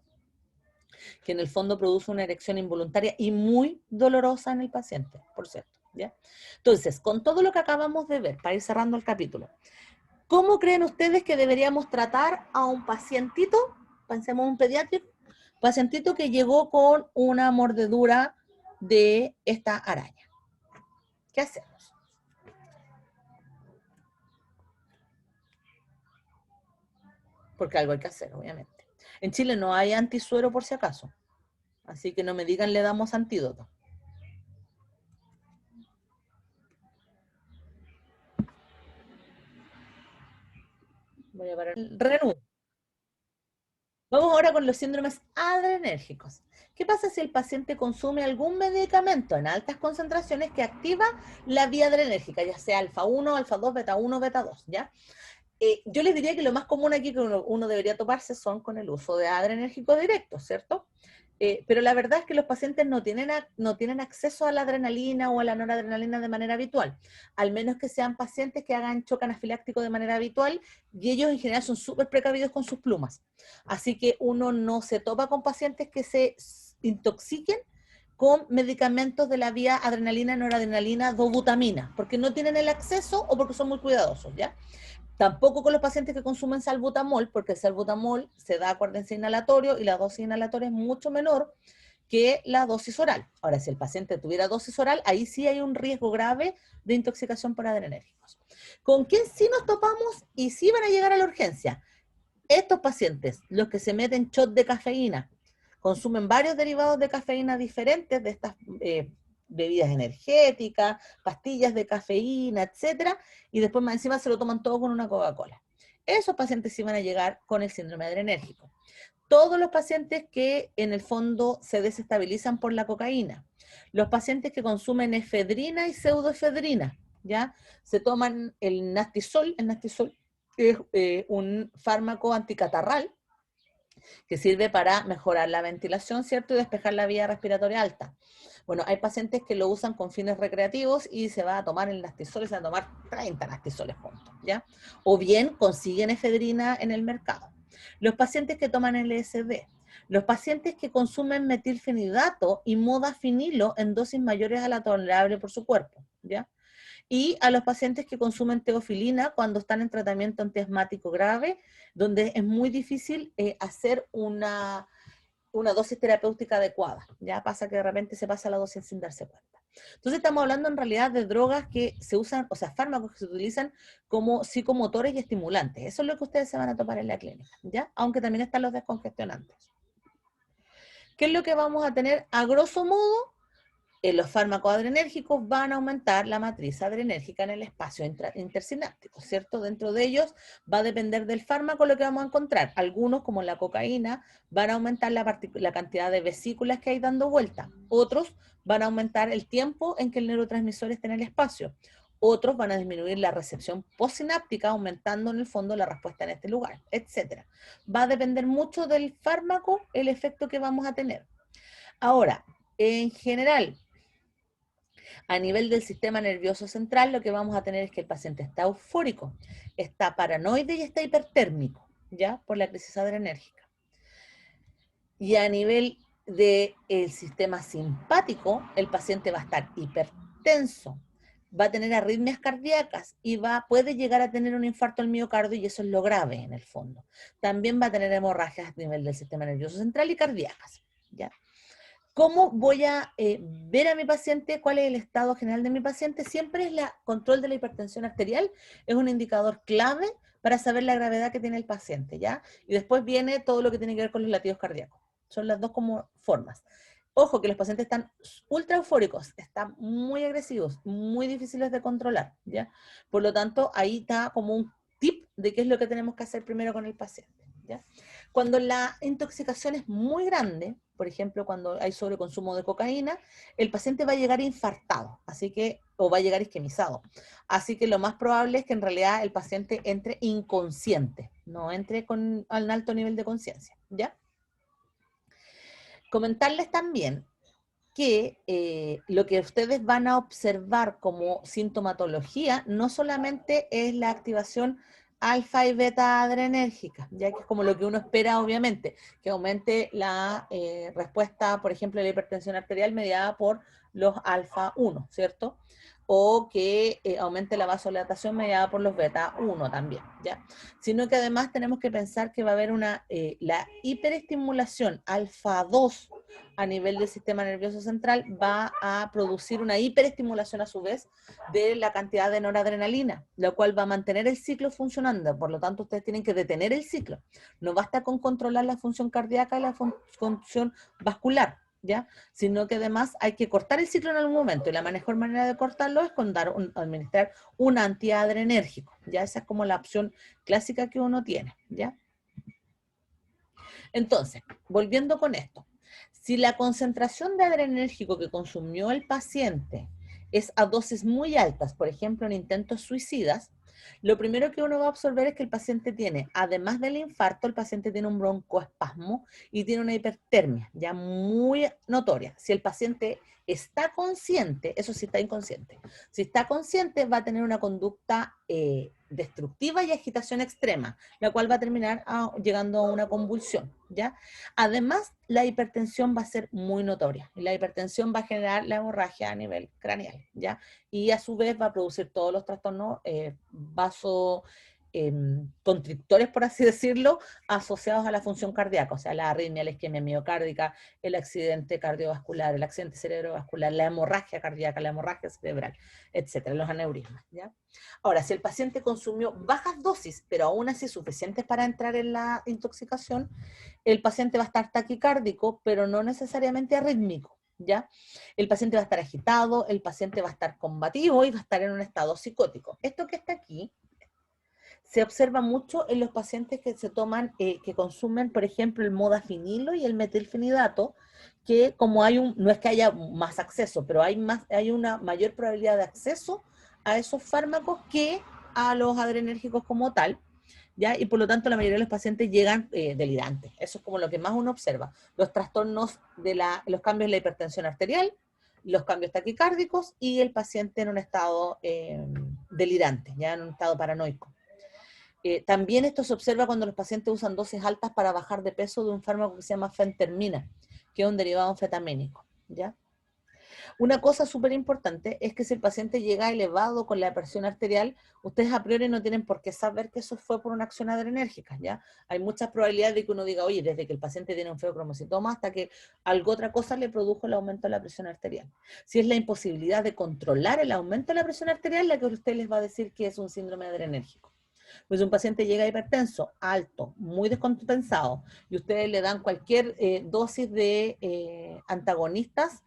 Que en el fondo produce una erección involuntaria y muy dolorosa en el paciente, por cierto, ¿ya? Entonces, con todo lo que acabamos de ver, para ir cerrando el capítulo, ¿cómo creen ustedes que deberíamos tratar a un pacientito, pensemos en un pediátrico, pacientito que llegó con una mordedura de esta araña? ¿Qué hacemos? Porque algo hay que hacer, obviamente. En Chile no hay antisuero por si acaso, así que no me digan le damos antídoto. Voy a parar el renú. Vamos ahora con los síndromes adrenérgicos. ¿Qué pasa si el paciente consume algún medicamento en altas concentraciones que activa la vía adrenérgica, ya sea alfa 1, alfa 2, beta 1, beta 2, ¿ya? Yo les diría que lo más común aquí que uno debería toparse son con el uso de adrenérgico directo, ¿cierto? pero la verdad es que los pacientes no tienen acceso a la adrenalina o a la noradrenalina de manera habitual, al menos que sean pacientes que hagan shock anafiláctico de manera habitual, y ellos en general son súper precavidos con sus plumas. Así que uno no se topa con pacientes que se intoxiquen con medicamentos de la vía adrenalina, noradrenalina, dobutamina, porque no tienen el acceso o porque son muy cuidadosos, ¿ya? Tampoco con los pacientes que consumen salbutamol, porque el salbutamol se da, acuérdense, inhalatorio, y la dosis inhalatoria es mucho menor que la dosis oral. Ahora, si el paciente tuviera dosis oral, ahí sí hay un riesgo grave de intoxicación por adrenérgicos. ¿Con quién sí nos topamos y sí van a llegar a la urgencia? Estos pacientes, los que se meten shot de cafeína, consumen varios derivados de cafeína diferentes de estas bebidas energéticas, pastillas de cafeína, etcétera, y después más encima se lo toman todo con una Coca-Cola. Esos pacientes sí van a llegar con el síndrome adrenérgico. Todos los pacientes que en el fondo se desestabilizan por la cocaína, los pacientes que consumen efedrina y pseudoefedrina, ¿ya? Se toman el Nastisol es un fármaco anticatarral que sirve para mejorar la ventilación, ¿cierto? Y despejar la vía respiratoria alta. Bueno, hay pacientes que lo usan con fines recreativos y se va a tomar el Nastisol y se va a tomar 30 Nastisoles juntos, ¿ya? O bien consiguen efedrina en el mercado. Los pacientes que toman LSD, los pacientes que consumen metilfenidato y modafinilo en dosis mayores a la tolerable por su cuerpo, ¿ya? Y a los pacientes que consumen teofilina cuando están en tratamiento antiasmático grave, donde es muy difícil hacer una dosis terapéutica adecuada. Ya pasa que de repente se pasa la dosis sin darse cuenta. Entonces estamos hablando en realidad de drogas que se usan, o sea, fármacos que se utilizan como psicomotores y estimulantes. Eso es lo que ustedes se van a topar en la clínica, ¿ya? Aunque también están los descongestionantes. ¿Qué es lo que vamos a tener? A grosso modo, los fármacos adrenérgicos van a aumentar la matriz adrenérgica en el espacio intersináptico, ¿cierto? Dentro de ellos va a depender del fármaco lo que vamos a encontrar. Algunos, como la cocaína, van a aumentar la cantidad de vesículas que hay dando vuelta. Otros van a aumentar el tiempo en que el neurotransmisor esté en el espacio. Otros van a disminuir la recepción postsináptica, aumentando en el fondo la respuesta en este lugar, etc. Va a depender mucho del fármaco el efecto que vamos a tener. Ahora, en general, a nivel del sistema nervioso central, lo que vamos a tener es que el paciente está eufórico, está paranoide y está hipertérmico, ¿ya? Por la crisis adrenérgica. Y a nivel del sistema simpático, el paciente va a estar hipertenso, va a tener arritmias cardíacas y puede llegar a tener un infarto al miocardio, y eso es lo grave en el fondo. También va a tener hemorragias a nivel del sistema nervioso central y cardíacas, ¿ya? ¿Cómo voy a ver a mi paciente? ¿Cuál es el estado general de mi paciente? Siempre es el control de la hipertensión arterial, es un indicador clave para saber la gravedad que tiene el paciente, ¿ya? Y después viene todo lo que tiene que ver con los latidos cardíacos. Son las dos como formas. Ojo que los pacientes están ultra eufóricos, están muy agresivos, muy difíciles de controlar, ¿ya? Por lo tanto, ahí está como un tip de qué es lo que tenemos que hacer primero con el paciente, ¿ya? Cuando la intoxicación es muy grande, por ejemplo, cuando hay sobreconsumo de cocaína, el paciente va a llegar infartado, así que, o va a llegar isquemizado. Así que lo más probable es que en realidad el paciente entre inconsciente, no entre con un alto nivel de conciencia, ¿ya? Comentarles también que lo que ustedes van a observar como sintomatología no solamente es la activación alfa y beta adrenérgica, ya que es como lo que uno espera, obviamente, que aumente la respuesta, por ejemplo, de la hipertensión arterial mediada por los alfa 1, ¿cierto? O que aumente la vasodilatación mediada por los beta 1 también, ¿ya? Sino que además tenemos que pensar que va a haber la hiperestimulación alfa 2 a nivel del sistema nervioso central va a producir una hiperestimulación a su vez de la cantidad de noradrenalina, lo cual va a mantener el ciclo funcionando. Por lo tanto, ustedes tienen que detener el ciclo. No basta con controlar la función cardíaca y la función vascular, ¿ya? Sino que además hay que cortar el ciclo en algún momento, y la mejor manera de cortarlo es con administrar un antiadrenérgico, ¿ya? Esa es como la opción clásica que uno tiene, ¿ya? Entonces, volviendo con esto, si la concentración de adrenérgico que consumió el paciente es a dosis muy altas, por ejemplo en intentos suicidas, Lo primero que uno va a observar es que el paciente tiene, además del infarto, el paciente tiene un broncoespasmo y tiene una hipertermia, ya muy notoria. Si el paciente está consciente, eso sí está inconsciente, si está consciente va a tener una conducta destructiva y agitación extrema, la cual va a terminar llegando a una convulsión, ¿ya? Además, la hipertensión va a ser muy notoria y la hipertensión va a generar la hemorragia a nivel craneal, ¿ya? Y a su vez va a producir todos los trastornos constrictores, por así decirlo, asociados a la función cardíaca, o sea, la arritmia, la isquemia miocárdica, el accidente cardiovascular, el accidente cerebrovascular, la hemorragia cardíaca, la hemorragia cerebral, etcétera, los aneurismas, ¿ya? Ahora, si el paciente consumió bajas dosis, pero aún así suficientes para entrar en la intoxicación, el paciente va a estar taquicárdico, pero no necesariamente arrítmico, ¿ya? El paciente va a estar agitado, el paciente va a estar combativo y va a estar en un estado psicótico. Esto que está aquí se observa mucho en los pacientes que se toman, que consumen, por ejemplo, el modafinilo y el metilfenidato, que como no es que haya más acceso, pero hay una mayor probabilidad de acceso a esos fármacos que a los adrenérgicos como tal, ¿ya? Y por lo tanto la mayoría de los pacientes llegan delirantes. Eso es como lo que más uno observa. Los trastornos los cambios de la hipertensión arterial, los cambios taquicárdicos y el paciente en un estado delirante, ya en un estado paranoico. También esto se observa cuando los pacientes usan dosis altas para bajar de peso de un fármaco que se llama fentermina, que es un derivado anfetamínico, ¿ya? Una cosa súper importante es que si el paciente llega elevado con la presión arterial, ustedes a priori no tienen por qué saber que eso fue por una acción adrenérgica, ¿ya? Hay muchas probabilidades de que uno diga, oye, desde que el paciente tiene un feocromocitoma hasta que algo otra cosa le produjo el aumento de la presión arterial. Si es la imposibilidad de controlar el aumento de la presión arterial, la que usted les va a decir que es un síndrome adrenérgico. Pues un paciente llega hipertenso, alto, muy descompensado, y ustedes le dan cualquier dosis de antagonistas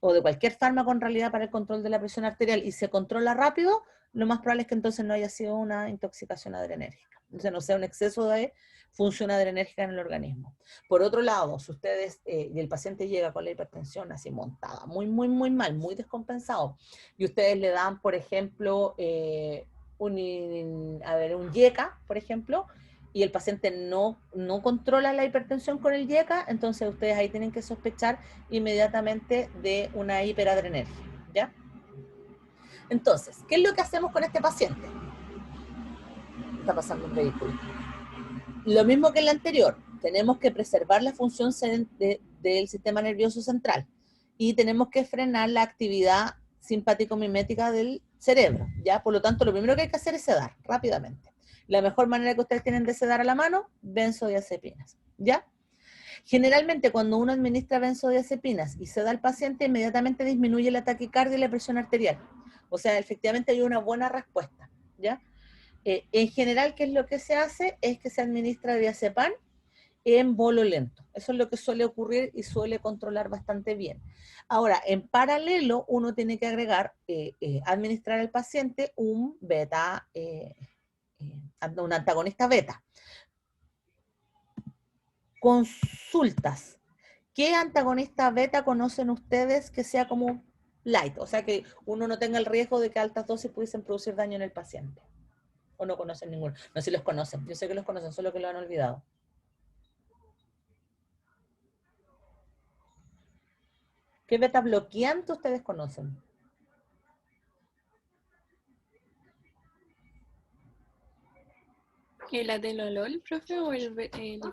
o de cualquier fármaco en realidad para el control de la presión arterial y se controla rápido, lo más probable es que entonces no haya sido una intoxicación adrenérgica. Entonces no sea un exceso de función adrenérgica en el organismo. Por otro lado, si ustedes, y el paciente llega con la hipertensión así montada, muy, muy, muy mal, muy descompensado, y ustedes le dan, por ejemplo, un YECA, por ejemplo, y el paciente no controla la hipertensión con el YECA, entonces ustedes ahí tienen que sospechar inmediatamente de una hiperadrenergia, ¿ya? Entonces, ¿qué es lo que hacemos con este paciente? Está pasando un vehículo. Lo mismo que el anterior, tenemos que preservar la función del sistema nervioso central y tenemos que frenar la actividad simpático-mimética del cerebro, ¿ya? Por lo tanto, lo primero que hay que hacer es sedar rápidamente. La mejor manera que ustedes tienen de sedar a la mano, benzodiazepinas, ¿ya? Generalmente, cuando uno administra benzodiazepinas y seda al paciente, inmediatamente disminuye la taquicardia y la presión arterial. O sea, efectivamente hay una buena respuesta, ¿ya? En general, ¿qué es lo que se hace? Es que se administra diazepam en bolo lento. Eso es lo que suele ocurrir y suele controlar bastante bien. Ahora, en paralelo, uno tiene que agregar, administrar al paciente un un antagonista beta. Consultas. ¿Qué antagonista beta conocen ustedes que sea como light? O sea, que uno no tenga el riesgo de que altas dosis pudiesen producir daño en el paciente. ¿O no conocen ninguno? No sé si los conocen. Yo sé que los conocen, solo que lo han olvidado. ¿Qué beta bloqueante ustedes conocen? ¿El atenolol, profe, o el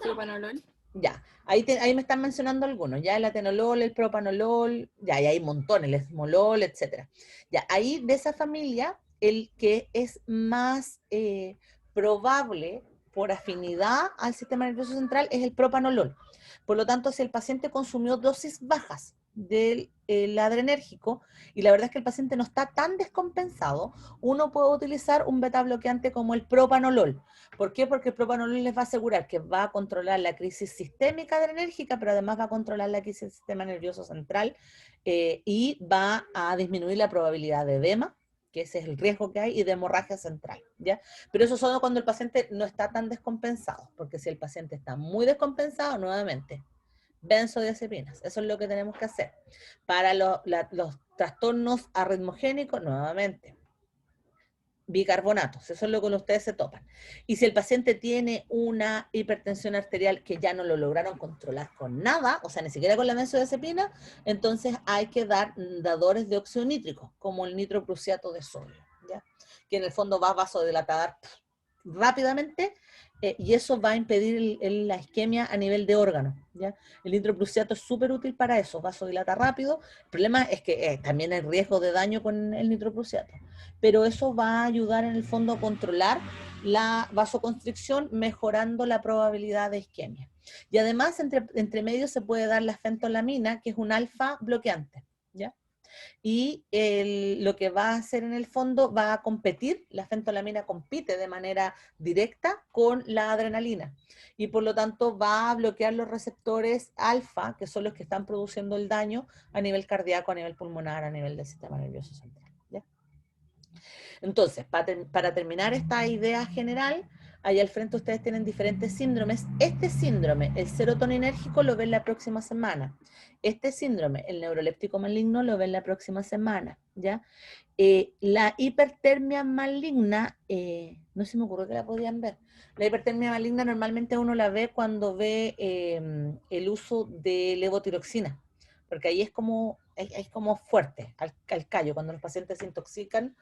propanolol? Ya, ahí me están mencionando algunos, ya el atenolol, el propanolol, ya, y hay montones, el esmolol, etcétera. Ya, ahí de esa familia, el que es más probable por afinidad al sistema nervioso central es el propanolol. Por lo tanto, si el paciente consumió dosis bajas del adrenérgico, y la verdad es que el paciente no está tan descompensado, uno puede utilizar un beta bloqueante como el propanolol. ¿Por qué? Porque el propanolol les va a asegurar que va a controlar la crisis sistémica adrenérgica, pero además va a controlar la crisis del sistema nervioso central y va a disminuir la probabilidad de edema, que ese es el riesgo que hay, y de hemorragia central, ¿ya? Pero eso solo cuando el paciente no está tan descompensado, porque si el paciente está muy descompensado, nuevamente, benzodiazepinas, eso es lo que tenemos que hacer. Para los trastornos arritmogénicos, nuevamente, bicarbonatos, eso es lo que ustedes se topan. Y si el paciente tiene una hipertensión arterial que ya no lo lograron controlar con nada, o sea, ni siquiera con la benzodiazepina, entonces hay que dar dadores de óxido nítrico, como el nitroprusiato de sodio, ¿ya? Que en el fondo va a vasodilatar rápidamente, y eso va a impedir la isquemia a nivel de órgano, ¿ya? El nitroprusiato es súper útil para eso, vasodilata rápido. El problema es que también hay riesgo de daño con el nitroprusiato, pero eso va a ayudar en el fondo a controlar la vasoconstricción, mejorando la probabilidad de isquemia. Y además, entre medio se puede dar la fentolamina, que es un alfa bloqueante, ¿ya? Y lo que va a hacer en el fondo va a competir, la fentolamina compite de manera directa con la adrenalina y por lo tanto va a bloquear los receptores alfa, que son los que están produciendo el daño a nivel cardíaco, a nivel pulmonar, a nivel del sistema nervioso central, ¿ya? Entonces, para terminar esta idea general, ahí al frente ustedes tienen diferentes síndromes. Este síndrome, el serotoninérgico, lo ven la próxima semana. Este síndrome, el neuroléptico maligno, lo ven la próxima semana, ¿ya? La hipertermia maligna, no se me ocurrió que la podían ver. La hipertermia maligna normalmente uno la ve cuando ve el uso de levotiroxina, porque ahí es como fuerte al callo, cuando los pacientes se intoxican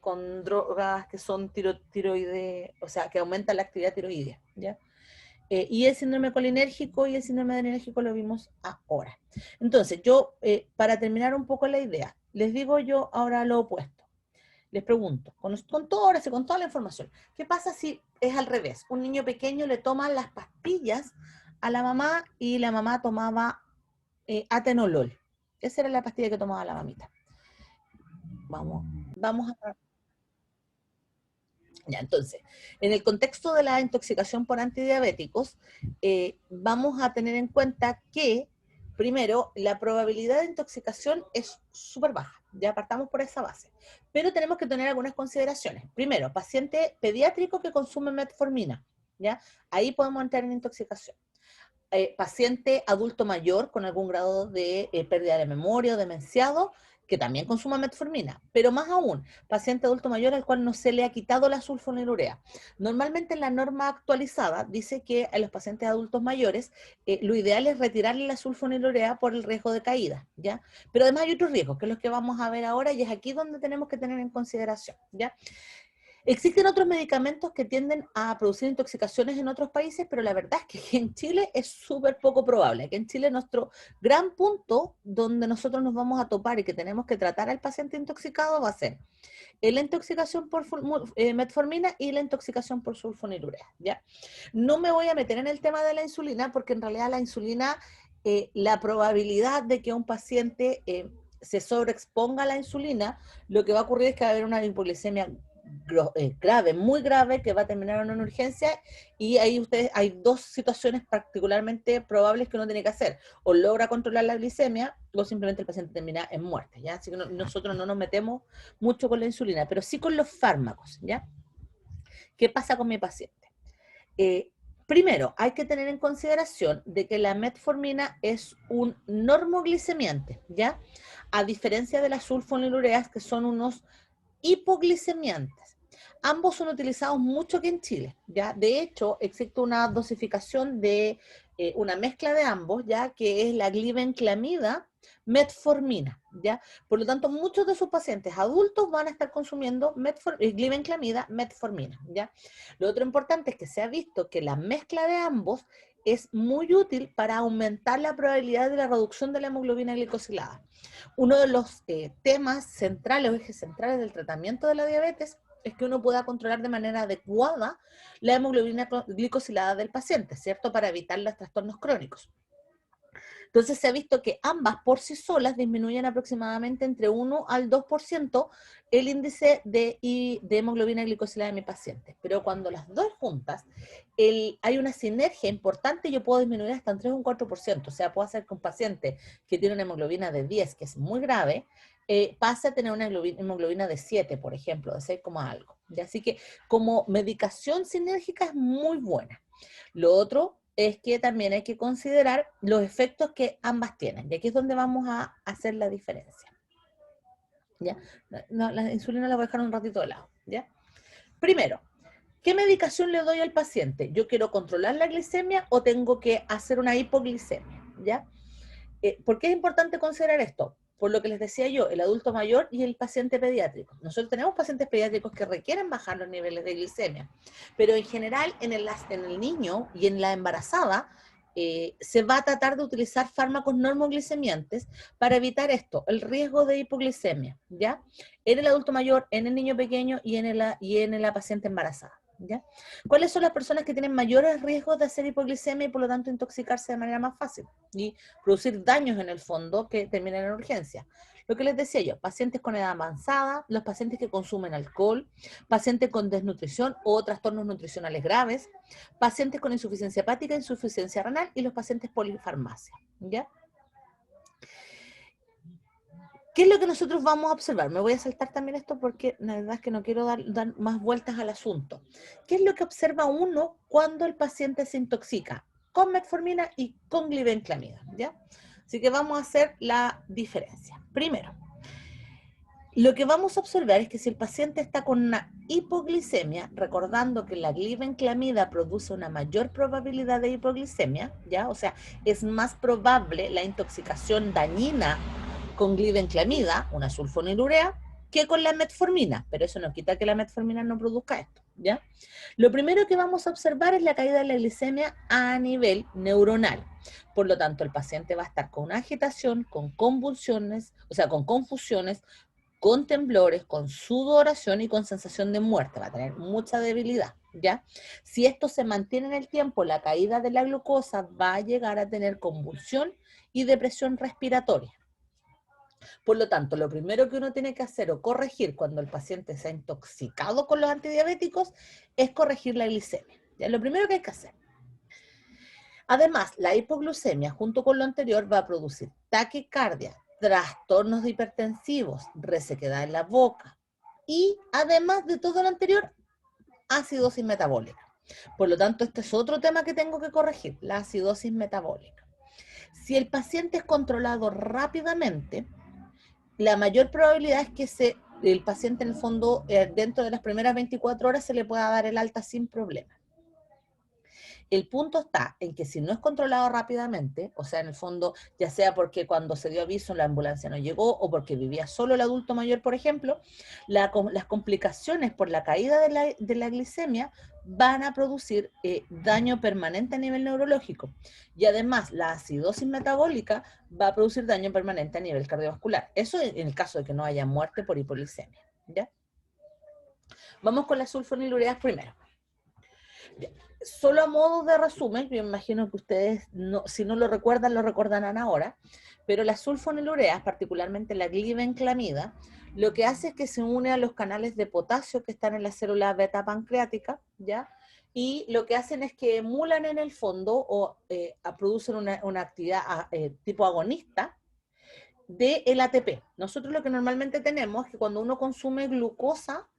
con drogas que son tiroides, o sea, que aumentan la actividad tiroidea, ¿ya? Y el síndrome colinérgico y el síndrome adrenérgico lo vimos ahora. Entonces, yo, para terminar un poco la idea, les digo yo ahora lo opuesto. Les pregunto, con toda la información, ¿qué pasa si es al revés? Un niño pequeño le toma las pastillas a la mamá y la mamá tomaba atenolol. Esa era la pastilla que tomaba la mamita. Vamos a... Ya, entonces, en el contexto de la intoxicación por antidiabéticos, vamos a tener en cuenta que, primero, la probabilidad de intoxicación es súper baja, ya partamos por esa base, pero tenemos que tener algunas consideraciones. Primero, paciente pediátrico que consume metformina, ¿ya? Ahí podemos entrar en intoxicación. Paciente adulto mayor con algún grado de pérdida de memoria o demenciado, que también consuma metformina, pero más aún, paciente adulto mayor al cual no se le ha quitado la sulfonilurea. Normalmente en la norma actualizada dice que a los pacientes adultos mayores lo ideal es retirarle la sulfonilurea por el riesgo de caída, ¿ya? Pero además hay otros riesgos, que es los que vamos a ver ahora, y es aquí donde tenemos que tener en consideración, ¿ya? Existen otros medicamentos que tienden a producir intoxicaciones en otros países, pero la verdad es que aquí en Chile es súper poco probable. Aquí en Chile nuestro gran punto donde nosotros nos vamos a topar y que tenemos que tratar al paciente intoxicado va a ser la intoxicación por metformina y la intoxicación por sulfonilurea, ¿ya? No me voy a meter en el tema de la insulina porque en realidad la insulina, la probabilidad de que un paciente se sobreexponga a la insulina, lo que va a ocurrir es que va a haber una hipoglicemia grave, muy grave, que va a terminar en una urgencia, y ahí hay dos situaciones particularmente probables que uno tiene que hacer: o logra controlar la glicemia o simplemente el paciente termina en muerte, ¿ya? Así que nosotros no nos metemos mucho con la insulina, pero sí con los fármacos, ¿ya? ¿Qué pasa con mi paciente? Primero, hay que tener en consideración de que la metformina es un normoglicemiante, ¿ya? A diferencia de las sulfonilureas, que son unos hipoglicemiantes. Ambos son utilizados mucho aquí en Chile, ¿ya? De hecho, existe una dosificación de una mezcla de ambos, ¿ya? Que es la glibenclamida metformina, ¿ya? Por lo tanto, muchos de sus pacientes adultos van a estar consumiendo glibenclamida metformina, ¿ya? Lo otro importante es que se ha visto que la mezcla de ambos es muy útil para aumentar la probabilidad de la reducción de la hemoglobina glicosilada. Uno de los temas centrales o ejes centrales del tratamiento de la diabetes es que uno pueda controlar de manera adecuada la hemoglobina glicosilada del paciente, ¿cierto? Para evitar los trastornos crónicos. Entonces se ha visto que ambas por sí solas disminuyen aproximadamente entre 1 al 2% el índice de hemoglobina glicosilada de mi paciente. Pero cuando las dos juntas, hay una sinergia importante, yo puedo disminuir hasta un 3 o un 4%. O sea, puedo hacer que un paciente que tiene una hemoglobina de 10, que es muy grave, pase a tener una hemoglobina de 7, por ejemplo, de 6, algo. ¿Ya? Así que como medicación sinérgica es muy buena. Lo otro es que también hay que considerar los efectos que ambas tienen, y aquí es donde vamos a hacer la diferencia. ¿Ya? No, la insulina la voy a dejar un ratito de lado, ¿ya? Primero, ¿qué medicación le doy al paciente? ¿Yo quiero controlar la glicemia o tengo que hacer una hipoglicemia? ¿Ya? ¿Por qué es importante considerar esto? Por lo que les decía yo, el adulto mayor y el paciente pediátrico. Nosotros tenemos pacientes pediátricos que requieren bajar los niveles de glicemia, pero en general en el niño y en la embarazada se va a tratar de utilizar fármacos normoglicemiantes para evitar esto, el riesgo de hipoglicemia, ¿ya? En el adulto mayor, en el niño pequeño y en la paciente embarazada. ¿Ya? ¿Cuáles son las personas que tienen mayores riesgos de hacer hipoglicemia y por lo tanto intoxicarse de manera más fácil y producir daños en el fondo que terminan en urgencia? Lo que les decía yo, pacientes con edad avanzada, los pacientes que consumen alcohol, pacientes con desnutrición o trastornos nutricionales graves, pacientes con insuficiencia hepática, insuficiencia renal y los pacientes polifarmacia, ¿ya? ¿Qué es lo que nosotros vamos a observar? Me voy a saltar también esto porque la verdad es que no quiero dar más vueltas al asunto. ¿Qué es lo que observa uno cuando el paciente se intoxica? Con metformina y con glibenclamida, ¿ya? Así que vamos a hacer la diferencia. Primero, lo que vamos a observar es que si el paciente está con una hipoglicemia, recordando que la glibenclamida produce una mayor probabilidad de hipoglicemia, ¿ya? O sea, es más probable la intoxicación dañina con glibenclamida, una sulfonilurea, que con la metformina, pero eso no quita que la metformina no produzca esto, ¿ya? Lo primero que vamos a observar es la caída de la glicemia a nivel neuronal. Por lo tanto, el paciente va a estar con una agitación, con convulsiones, o sea, con confusiones, con temblores, con sudoración y con sensación de muerte, va a tener mucha debilidad, ¿ya? Si esto se mantiene en el tiempo, la caída de la glucosa va a llegar a tener convulsión y depresión respiratoria. Por lo tanto, lo primero que uno tiene que hacer o corregir cuando el paciente se ha intoxicado con los antidiabéticos es corregir la glicemia. Ya es lo primero que hay que hacer. Además, la hipoglucemia, junto con lo anterior, va a producir taquicardia, trastornos hipertensivos, resequedad en la boca y, además de todo lo anterior, acidosis metabólica. Por lo tanto, este es otro tema que tengo que corregir, la acidosis metabólica. Si el paciente es controlado rápidamente, la mayor probabilidad es que el paciente en el fondo, dentro de las primeras 24 horas, se le pueda dar el alta sin problema. El punto está en que si no es controlado rápidamente, o sea, en el fondo, ya sea porque cuando se dio aviso la ambulancia no llegó o porque vivía solo el adulto mayor, por ejemplo, las complicaciones por la caída de la glicemia van a producir daño permanente a nivel neurológico. Y además, la acidosis metabólica va a producir daño permanente a nivel cardiovascular. Eso en el caso de que no haya muerte por hipoglicemia, ¿ya? Vamos con las sulfonilureas primero. ¿Ya? Solo a modo de resumen, yo imagino que ustedes, si no lo recordarán ahora, pero las sulfonilureas, particularmente la glibenclamida, lo que hace es que se une a los canales de potasio que están en la célula beta pancreática, ¿ya? Y lo que hacen es que emulan en el fondo o producen una actividad tipo agonista del ATP. Nosotros lo que normalmente tenemos es que cuando uno consume glucosa,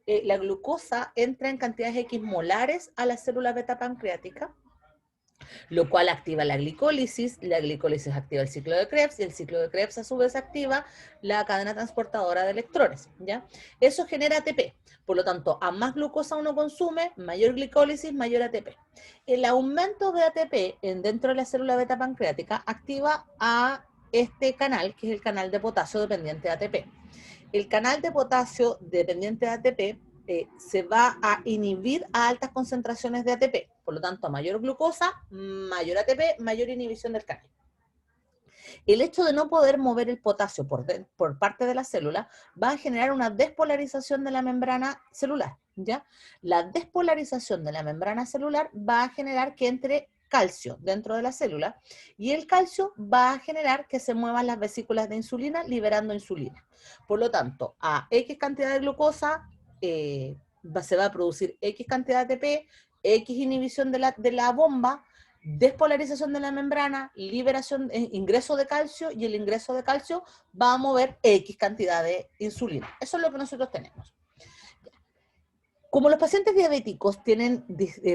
la glucosa entra en cantidades X molares a la célula beta pancreática, lo cual activa la glicólisis activa el ciclo de Krebs, y el ciclo de Krebs a su vez activa la cadena transportadora de electrones, ¿ya? Eso genera ATP, por lo tanto, a más glucosa uno consume, mayor glicólisis, mayor ATP. El aumento de ATP dentro de la célula beta pancreática activa a este canal, que es el canal de potasio dependiente de ATP. El canal de potasio dependiente de ATP se va a inhibir a altas concentraciones de ATP. Por lo tanto, a mayor glucosa, mayor ATP, mayor inhibición del canal. El hecho de no poder mover el potasio por parte de la célula va a generar una despolarización de la membrana celular, ¿ya? La despolarización de la membrana celular va a generar que entre calcio dentro de la célula, y el calcio va a generar que se muevan las vesículas de insulina liberando insulina. Por lo tanto, a X cantidad de glucosa se va a producir X cantidad de ATP, X inhibición de la bomba, despolarización de la membrana, liberación, ingreso de calcio, y el ingreso de calcio va a mover X cantidad de insulina. Eso es lo que nosotros tenemos. Como los pacientes diabéticos tienen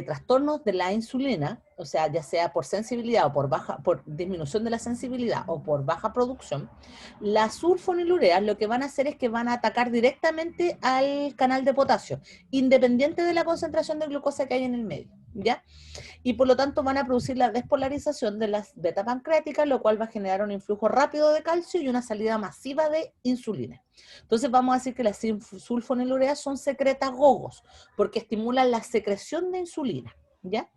trastornos de la insulina, o sea, ya sea por sensibilidad o por disminución de la sensibilidad o por baja producción, las sulfonilureas lo que van a hacer es que van a atacar directamente al canal de potasio, independiente de la concentración de glucosa que hay en el medio, ¿ya? Y por lo tanto van a producir la despolarización de las beta pancreáticas, lo cual va a generar un influjo rápido de calcio y una salida masiva de insulina. Entonces vamos a decir que las sulfonilureas son secretagogos, porque estimulan la secreción de insulina, ¿ya?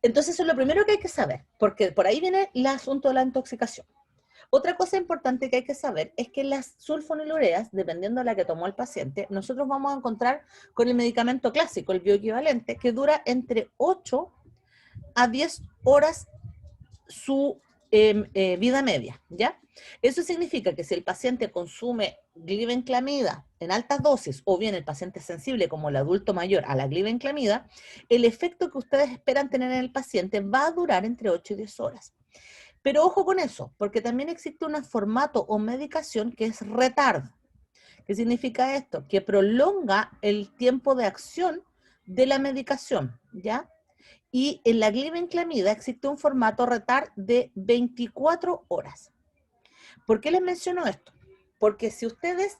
Entonces eso es lo primero que hay que saber, porque por ahí viene el asunto de la intoxicación. Otra cosa importante que hay que saber es que las sulfonilureas, dependiendo de la que tomó el paciente, nosotros vamos a encontrar con el medicamento clásico, el bioequivalente, que dura entre 8 a 10 horas su vida media, ¿ya? Eso significa que si el paciente consume glibenclamida en altas dosis, o bien el paciente sensible como el adulto mayor a la glibenclamida, el efecto que ustedes esperan tener en el paciente va a durar entre 8 y 10 horas. Pero ojo con eso, porque también existe un formato o medicación que es retard. ¿Qué significa esto? Que prolonga el tiempo de acción de la medicación, ¿ya? Y en la glibenclamida existe un formato retard de 24 horas. ¿Por qué les menciono esto? Porque si ustedes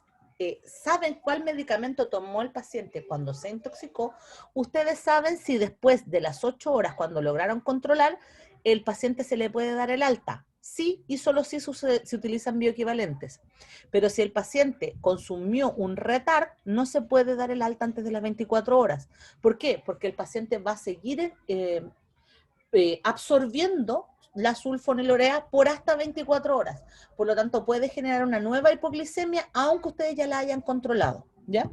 saben cuál medicamento tomó el paciente cuando se intoxicó, ustedes saben si después de las 8 horas, cuando lograron controlar, el paciente se le puede dar el alta. Sí, y solo si se utilizan bioequivalentes. Pero si el paciente consumió un retard, no se puede dar el alta antes de las 24 horas. ¿Por qué? Porque el paciente va a seguir absorbiendo la sulfonilurea por hasta 24 horas. Por lo tanto, puede generar una nueva hipoglicemia, aunque ustedes ya la hayan controlado, ¿ya?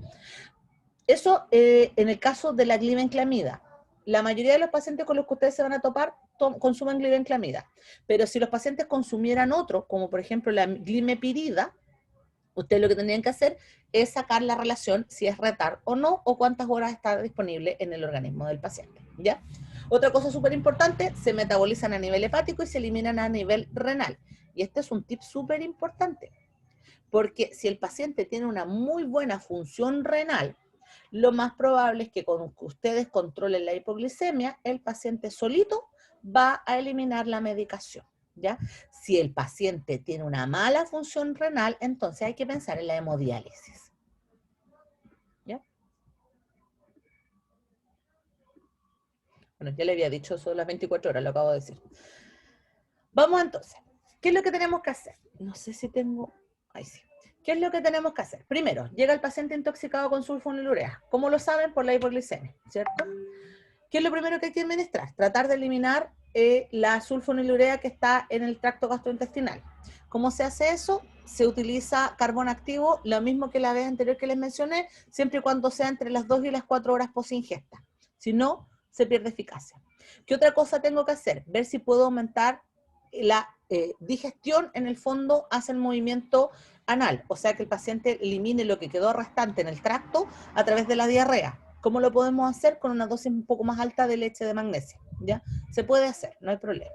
Eso en el caso de la glibenclamida. La mayoría de los pacientes con los que ustedes se van a topar consumen glibenclamida. Pero si los pacientes consumieran otro, como por ejemplo la glimepirida, ustedes lo que tendrían que hacer es sacar la relación si es retard o no, o cuántas horas está disponible en el organismo del paciente, ¿ya? Otra cosa súper importante, se metabolizan a nivel hepático y se eliminan a nivel renal. Y este es un tip súper importante, porque si el paciente tiene una muy buena función renal, lo más probable es que con que ustedes controlen la hipoglicemia, el paciente solito va a eliminar la medicación, ¿ya? Si el paciente tiene una mala función renal, entonces hay que pensar en la hemodiálisis, ¿ya? Bueno, ya le había dicho eso de las 24 horas, lo acabo de decir. Vamos entonces, ¿qué es lo que tenemos que hacer? No sé si tengo... Ahí sí. ¿Qué es lo que tenemos que hacer? Primero, llega el paciente intoxicado con sulfonilurea. ¿Cómo lo saben? Por la hipoglicemia, ¿cierto? ¿Qué es lo primero que hay que administrar? Tratar de eliminar la sulfonilurea que está en el tracto gastrointestinal. ¿Cómo se hace eso? Se utiliza carbón activo, lo mismo que la vez anterior que les mencioné, siempre y cuando sea entre las 2 y las 4 horas post ingesta. Si no, se pierde eficacia. ¿Qué otra cosa tengo que hacer? Ver si puedo aumentar la digestión, en el fondo hace el movimiento anal, o sea que el paciente elimine lo que quedó restante en el tracto a través de la diarrea. ¿Cómo lo podemos hacer? Con una dosis un poco más alta de leche de magnesio, ¿ya? Se puede hacer, no hay problema.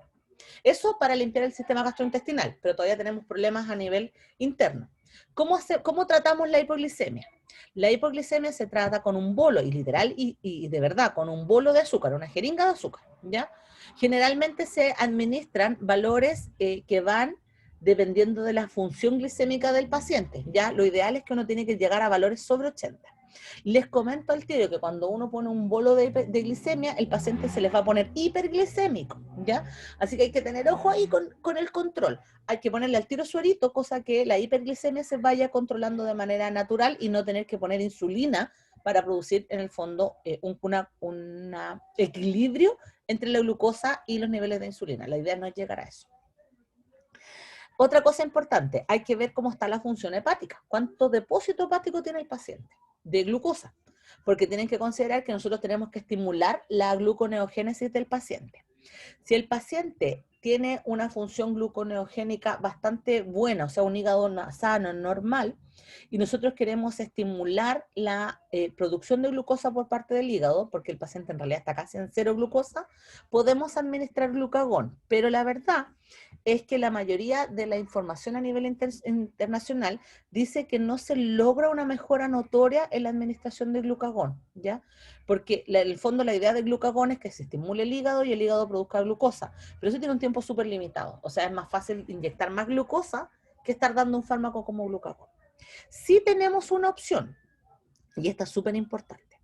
Eso para limpiar el sistema gastrointestinal, pero todavía tenemos problemas a nivel interno. ¿Cómo tratamos la hipoglicemia? La hipoglicemia se trata con un bolo, y literal y de verdad, con un bolo de azúcar, una jeringa de azúcar, ¿ya? Generalmente se administran valores que van dependiendo de la función glicémica del paciente, ¿ya? Lo ideal es que uno tiene que llegar a valores sobre 80. Les comento al tiro que cuando uno pone un bolo de glicemia, el paciente se les va a poner hiperglicémico, ¿ya? Así que hay que tener ojo ahí con el control. Hay que ponerle al tiro suerito, cosa que la hiperglicemia se vaya controlando de manera natural y no tener que poner insulina para producir en el fondo un equilibrio entre la glucosa y los niveles de insulina. La idea no es llegar a eso. Otra cosa importante, hay que ver cómo está la función hepática. ¿Cuánto depósito hepático tiene el paciente de glucosa? Porque tienen que considerar que nosotros tenemos que estimular la gluconeogénesis del paciente. Si el paciente tiene una función gluconeogénica bastante buena, o sea, un hígado sano, normal, y nosotros queremos estimular la producción de glucosa por parte del hígado, porque el paciente en realidad está casi en cero glucosa, podemos administrar glucagón, pero la verdad es que la mayoría de la información a nivel internacional dice que no se logra una mejora notoria en la administración de glucagón, ¿ya? Porque en el fondo la idea del glucagón es que se estimule el hígado y el hígado produzca glucosa, pero eso tiene un tiempo súper limitado, o sea, es más fácil inyectar más glucosa que estar dando un fármaco como glucagón. Sí tenemos una opción, y esta es súper importante.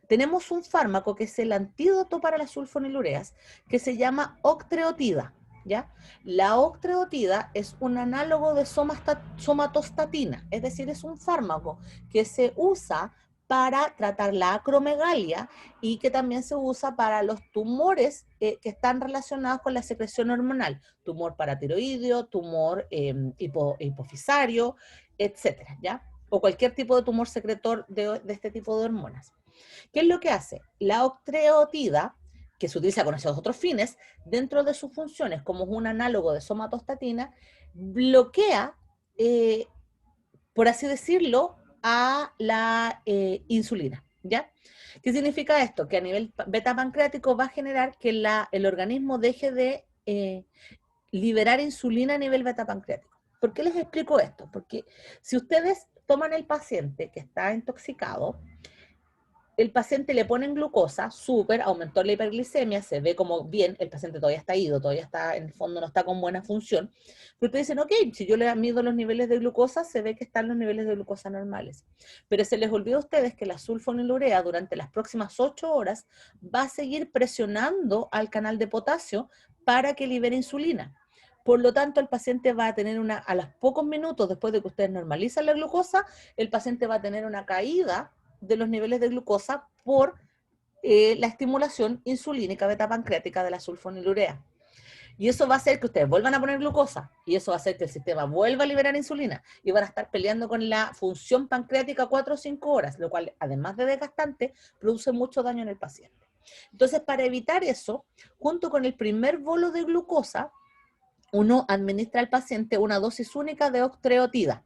Tenemos un fármaco que es el antídoto para las sulfonilureas, que se llama octreotida, ¿ya? La octreotida es un análogo de somatostatina, es decir, es un fármaco que se usa para tratar la acromegalia y que también se usa para los tumores que están relacionados con la secreción hormonal, tumor paratiroideo, tumor hipofisario, etcétera, ¿ya? O cualquier tipo de tumor secretor de este tipo de hormonas. ¿Qué es lo que hace? La octreotida, que se utiliza con esos otros fines, dentro de sus funciones como un análogo de somatostatina, bloquea, por así decirlo, a la insulina, ¿ya? ¿Qué significa esto? Que a nivel beta pancreático va a generar que el organismo deje de liberar insulina a nivel beta pancreático. ¿Por qué les explico esto? Porque si ustedes toman el paciente que está intoxicado, el paciente le ponen glucosa, súper, aumentó la hiperglicemia, se ve como bien, el paciente todavía está ido, todavía está, en el fondo no está con buena función, pero ustedes dicen, ok, si yo le mido los niveles de glucosa, se ve que están los niveles de glucosa normales. Pero se les olvida a ustedes que la sulfonilurea durante las próximas 8 horas va a seguir presionando al canal de potasio para que libere insulina. Por lo tanto, el paciente va a tener a los pocos minutos después de que ustedes normalizan la glucosa, el paciente va a tener una caída de los niveles de glucosa por la estimulación insulínica beta pancreática de la sulfonilurea. Y eso va a hacer que ustedes vuelvan a poner glucosa, y eso va a hacer que el sistema vuelva a liberar insulina, y van a estar peleando con la función pancreática 4 o 5 horas, lo cual, además de desgastante, produce mucho daño en el paciente. Entonces, para evitar eso, junto con el primer bolo de glucosa, uno administra al paciente una dosis única de octreotida.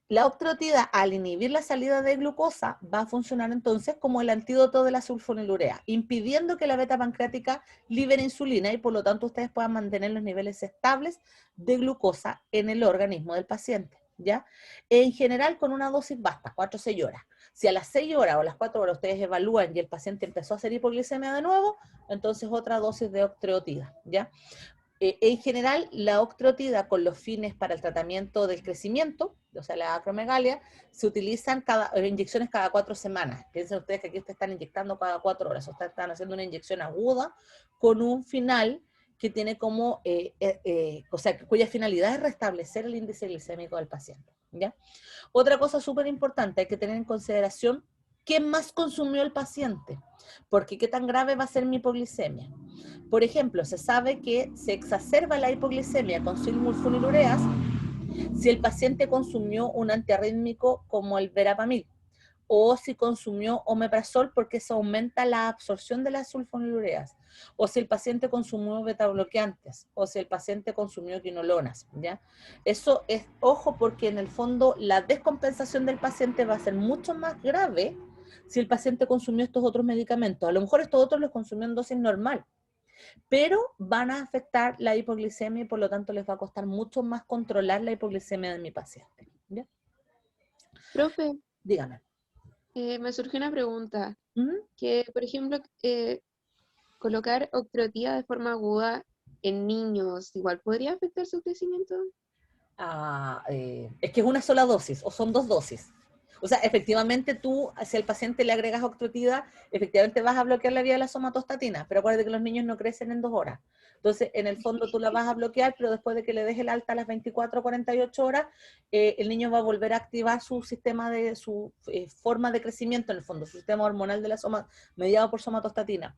La octreotida, al inhibir la salida de glucosa, va a funcionar entonces como el antídoto de la sulfonilurea, impidiendo que la beta pancreática libere insulina y por lo tanto ustedes puedan mantener los niveles estables de glucosa en el organismo del paciente, ¿ya? En general, con una dosis basta, 4 o 6 horas. Si a las 6 horas o a las 4 horas ustedes evalúan y el paciente empezó a hacer hipoglicemia de nuevo, entonces otra dosis de octreotida, ¿ya? En general, la octreotida con los fines para el tratamiento del crecimiento, o sea, la acromegalia, se utilizan inyecciones cada 4 semanas. Piensen ustedes que aquí ustedes están inyectando cada 4 horas, o ustedes están haciendo una inyección aguda con un final que tiene como, o sea, cuya finalidad es restablecer el índice glicémico del paciente, ¿ya? Otra cosa súper importante, hay que tener en consideración qué más consumió el paciente, porque qué tan grave va a ser mi hipoglicemia. Por ejemplo, se sabe que se exacerba la hipoglicemia con sulfonilureas si el paciente consumió un antiarrítmico como el verapamil, o si consumió omeprazol porque eso aumenta la absorción de las sulfonilureas, o si el paciente consumió betabloqueantes, o si el paciente consumió quinolonas, ¿ya? Eso es, ojo, porque en el fondo la descompensación del paciente va a ser mucho más grave si el paciente consumió estos otros medicamentos. A lo mejor estos otros los consumió en dosis normal, pero van a afectar la hipoglicemia y por lo tanto les va a costar mucho más controlar la hipoglicemia de mi paciente, ¿ya? Profe, Dígame. me surgió una pregunta, ¿Mm? que por ejemplo, colocar octreotida de forma aguda en niños, igual podría afectar su crecimiento. Es que es una sola dosis o son 2 dosis. O sea, efectivamente tú, si al paciente le agregas octreotida, efectivamente vas a bloquear la vía de la somatostatina, pero acuérdate que los niños no crecen en 2 horas. Entonces, en el fondo tú la vas a bloquear, pero después de que le des el alta a las 24 o 48 horas, el niño va a volver a activar su sistema su forma de crecimiento, en el fondo, su sistema hormonal de mediado por somatostatina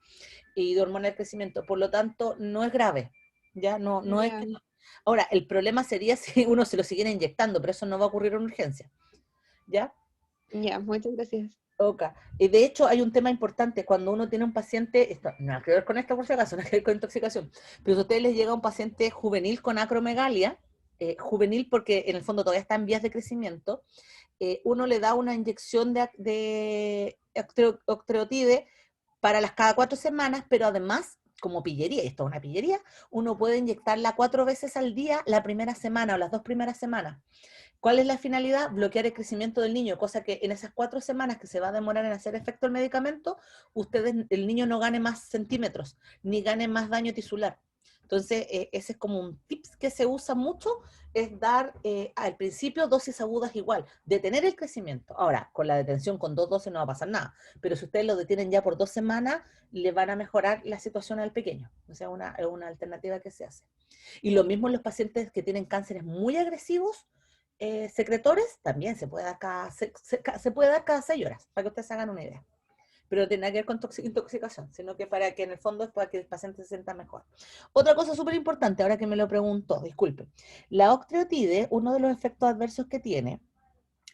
y de hormona del crecimiento. Por lo tanto, no es grave, ¿ya? No es Ya, que Ahora, el problema sería si uno se lo siguiera inyectando, pero eso no va a ocurrir en urgencia, ¿ya? ya, muchas gracias. Ok. Y de hecho hay un tema importante, cuando uno tiene un paciente, esto, nada que ver con esto por si acaso, nada que ver con intoxicación, pero si a ustedes les llega un paciente juvenil con acromegalia, juvenil porque en el fondo todavía está en vías de crecimiento, uno le da una inyección de octreotide para las cada 4 semanas, pero además como pillería, y esto es una pillería, uno puede inyectarla 4 veces al día la primera semana o las 2 primeras semanas. ¿Cuál es la finalidad? Bloquear el crecimiento del niño, cosa que en esas 4 semanas que se va a demorar en hacer efecto el medicamento, el niño no gane más centímetros, ni gane más daño tisular. Entonces, ese es como un tips que se usa mucho, es dar al principio dosis agudas igual, detener el crecimiento. Ahora, con la detención con 2 dosis no va a pasar nada, pero si ustedes lo detienen ya por 2 semanas, le van a mejorar la situación al pequeño. O sea, es una alternativa que se hace. Y lo mismo en los pacientes que tienen cánceres muy agresivos, secretores, también se puede dar se puede dar cada 6 horas, para que ustedes se hagan una idea. Pero no tiene nada que ver con intoxicación, sino que para que en el fondo es para que el paciente se sienta mejor. Otra cosa súper importante, ahora que me lo preguntó, disculpe, la octreotide, uno de los efectos adversos que tiene,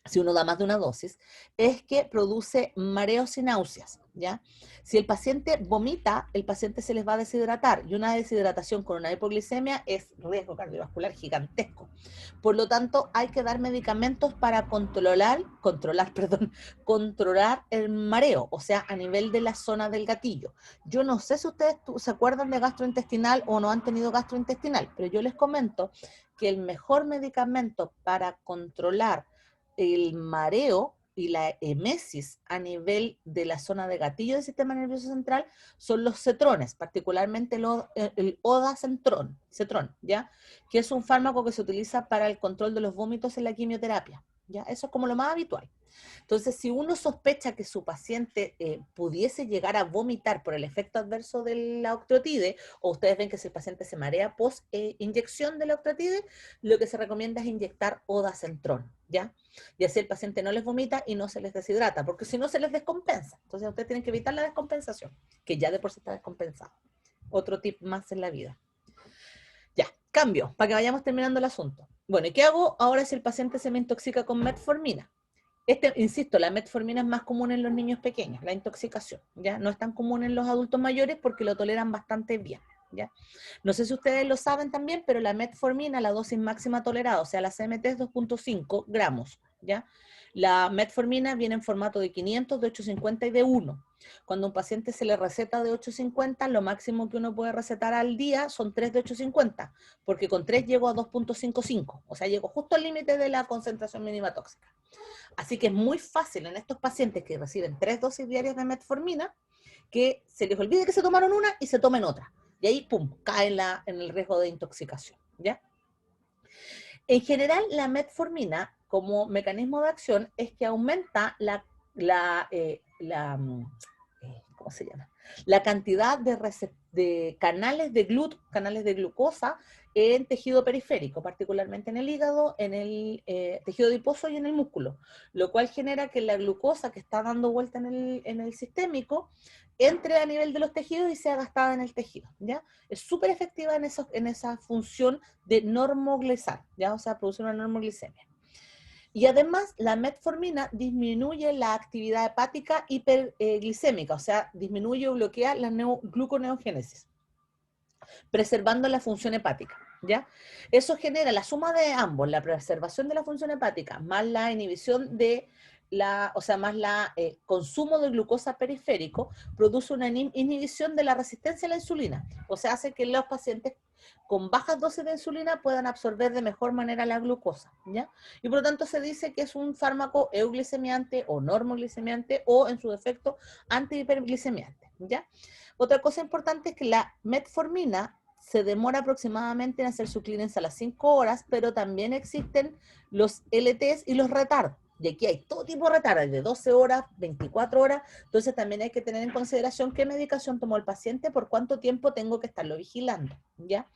si uno da más de una dosis, es que produce mareos y náuseas, ¿ya? Si el paciente vomita, el paciente se les va a deshidratar, y una deshidratación con una hipoglicemia es riesgo cardiovascular gigantesco. Por lo tanto, hay que dar medicamentos para controlar el mareo, o sea, a nivel de la zona del gatillo. Yo no sé si ustedes se acuerdan de gastrointestinal o no han tenido gastrointestinal, pero yo les comento que el mejor medicamento para controlar el mareo y la emesis a nivel de la zona de gatillo del sistema nervioso central son los cetrones, particularmente el odacentrón, ¿ya? Que es un fármaco que se utiliza para el control de los vómitos en la quimioterapia, ¿ya? Eso es como lo más habitual. Entonces, si uno sospecha que su paciente pudiese llegar a vomitar por el efecto adverso de la octreotide, o ustedes ven que si el paciente se marea post inyección de la octreotide, lo que se recomienda es inyectar odacentrón, ¿ya? Y así el paciente no les vomita y no se les deshidrata, porque si no se les descompensa. Entonces ustedes tienen que evitar la descompensación, que ya de por sí está descompensado. Otro tip más en la vida. Ya, cambio, para que vayamos terminando el asunto. Bueno, ¿y qué hago ahora si el paciente se me intoxica con metformina? Insisto, la metformina es más común en los niños pequeños, la intoxicación, ¿ya? No es tan común en los adultos mayores porque lo toleran bastante bien, ¿ya? No sé si ustedes lo saben también, pero la metformina, la dosis máxima tolerada, o sea, la CMT es 2.5 gramos, ¿ya? La metformina viene en formato de 500, de 850 y de 1. Cuando a un paciente se le receta de 850, lo máximo que uno puede recetar al día son 3 de 850, porque con 3 llego a 2.55, o sea, llego justo al límite de la concentración mínima tóxica. Así que es muy fácil en estos pacientes que reciben 3 dosis diarias de metformina, que se les olvide que se tomaron una y se tomen otra. Y ahí, pum, cae en el riesgo de intoxicación, ¿ya? En general, la metformina, como mecanismo de acción, es que aumenta ¿cómo se llama? La cantidad de canales de glucosa en tejido periférico, particularmente en el hígado, en el tejido adiposo y en el músculo, lo cual genera que la glucosa que está dando vuelta en el sistémico entre a nivel de los tejidos y sea gastada en el tejido, ¿ya? Es súper efectiva en esa función de normoglicar, ¿ya? O sea, producir una normoglicemia. Y además, la metformina disminuye la actividad hepática hiperglicémica, o sea, disminuye o bloquea la gluconeogénesis, preservando la función hepática, ¿ya? Eso genera la suma de ambos, la preservación de la función hepática, más la inhibición de más la consumo de glucosa periférico, produce una inhibición de la resistencia a la insulina, o sea, hace que los pacientes con bajas dosis de insulina puedan absorber de mejor manera la glucosa, ¿ya? Y por lo tanto se dice que es un fármaco euglicemiante o normoglicemiante o en su defecto antihiperglicemiante, ¿ya? Otra cosa importante es que la metformina se demora aproximadamente en hacer su clearance a las 5 horas, pero también existen los LTs y los retardos. Y aquí hay todo tipo de retardos, de 12 horas, 24 horas, entonces también hay que tener en consideración qué medicación tomó el paciente, por cuánto tiempo tengo que estarlo vigilando, ¿ya?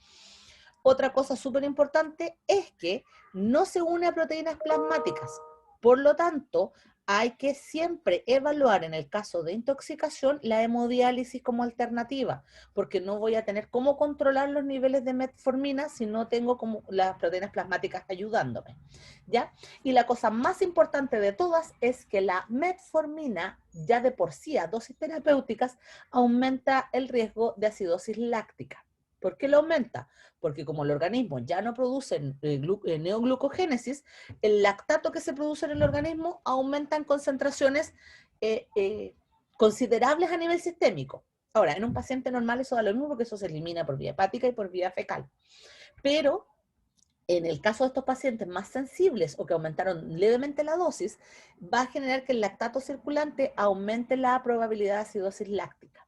Otra cosa súper importante es que no se une a proteínas plasmáticas, por lo tanto, hay que siempre evaluar en el caso de intoxicación la hemodiálisis como alternativa, porque no voy a tener cómo controlar los niveles de metformina si no tengo como las proteínas plasmáticas ayudándome, ¿ya? Y la cosa más importante de todas es que la metformina, ya de por sí a dosis terapéuticas, aumenta el riesgo de acidosis láctica. ¿Por qué lo aumenta? Porque como el organismo ya no produce neoglucogénesis, el lactato que se produce en el organismo aumenta en concentraciones considerables a nivel sistémico. Ahora, en un paciente normal eso da lo mismo porque eso se elimina por vía hepática y por vía fecal. Pero en el caso de estos pacientes más sensibles o que aumentaron levemente la dosis, va a generar que el lactato circulante aumente la probabilidad de acidosis láctica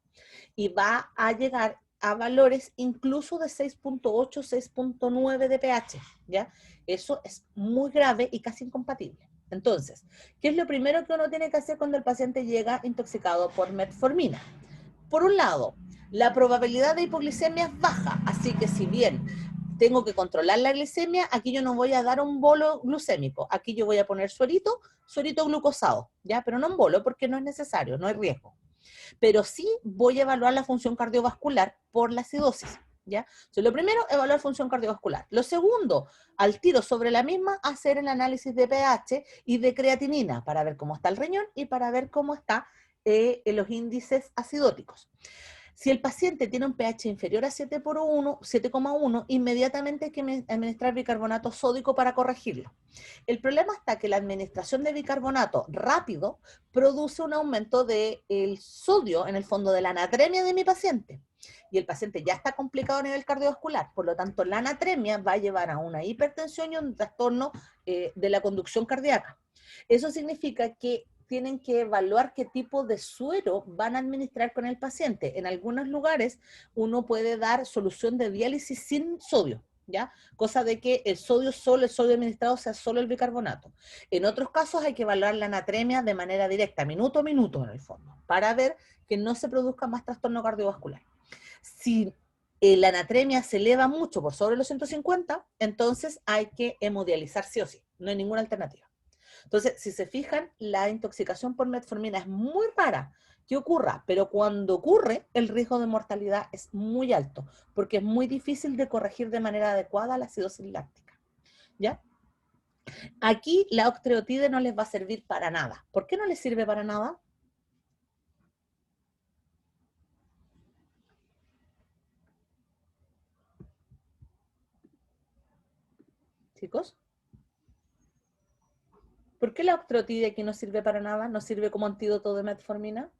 y va a llegar a valores incluso de 6.8, 6.9 de pH, ¿ya? Eso es muy grave y casi incompatible. Entonces, ¿qué es lo primero que uno tiene que hacer cuando el paciente llega intoxicado por metformina? Por un lado, la probabilidad de hipoglicemia es baja, así que si bien tengo que controlar la glicemia, aquí yo no voy a dar un bolo glucémico, aquí yo voy a poner suerito glucosado, ¿ya? Pero no un bolo porque no es necesario, no hay riesgo. Pero sí voy a evaluar la función cardiovascular por la acidosis, ¿ya? Entonces, lo primero, evaluar función cardiovascular. Lo segundo, al tiro sobre la misma, hacer el análisis de pH y de creatinina para ver cómo está el riñón y para ver cómo está los índices acidóticos. Si el paciente tiene un pH inferior a 7,1, inmediatamente hay que administrar bicarbonato sódico para corregirlo. El problema está que la administración de bicarbonato rápido produce un aumento del sodio, en el fondo de la anatremia de mi paciente. Y el paciente ya está complicado a nivel cardiovascular, por lo tanto la anatremia va a llevar a una hipertensión y un trastorno de la conducción cardíaca. Eso significa que tienen que evaluar qué tipo de suero van a administrar con el paciente. En algunos lugares uno puede dar solución de diálisis sin sodio, ¿ya? Cosa de que el sodio administrado sea solo el bicarbonato. En otros casos hay que evaluar la anatremia de manera directa, minuto a minuto en el fondo, para ver que no se produzca más trastorno cardiovascular. Si la anatremia se eleva mucho por sobre los 150, entonces hay que hemodializar sí o sí, no hay ninguna alternativa. Entonces, si se fijan, la intoxicación por metformina es muy rara que ocurra, pero cuando ocurre, el riesgo de mortalidad es muy alto, porque es muy difícil de corregir de manera adecuada la acidosis láctica, ¿ya? Aquí la octreotide no les va a servir para nada. ¿Por qué no les sirve para nada? Chicos, ¿por qué la octreotide aquí no sirve para nada? ¿No sirve como antídoto de metformina?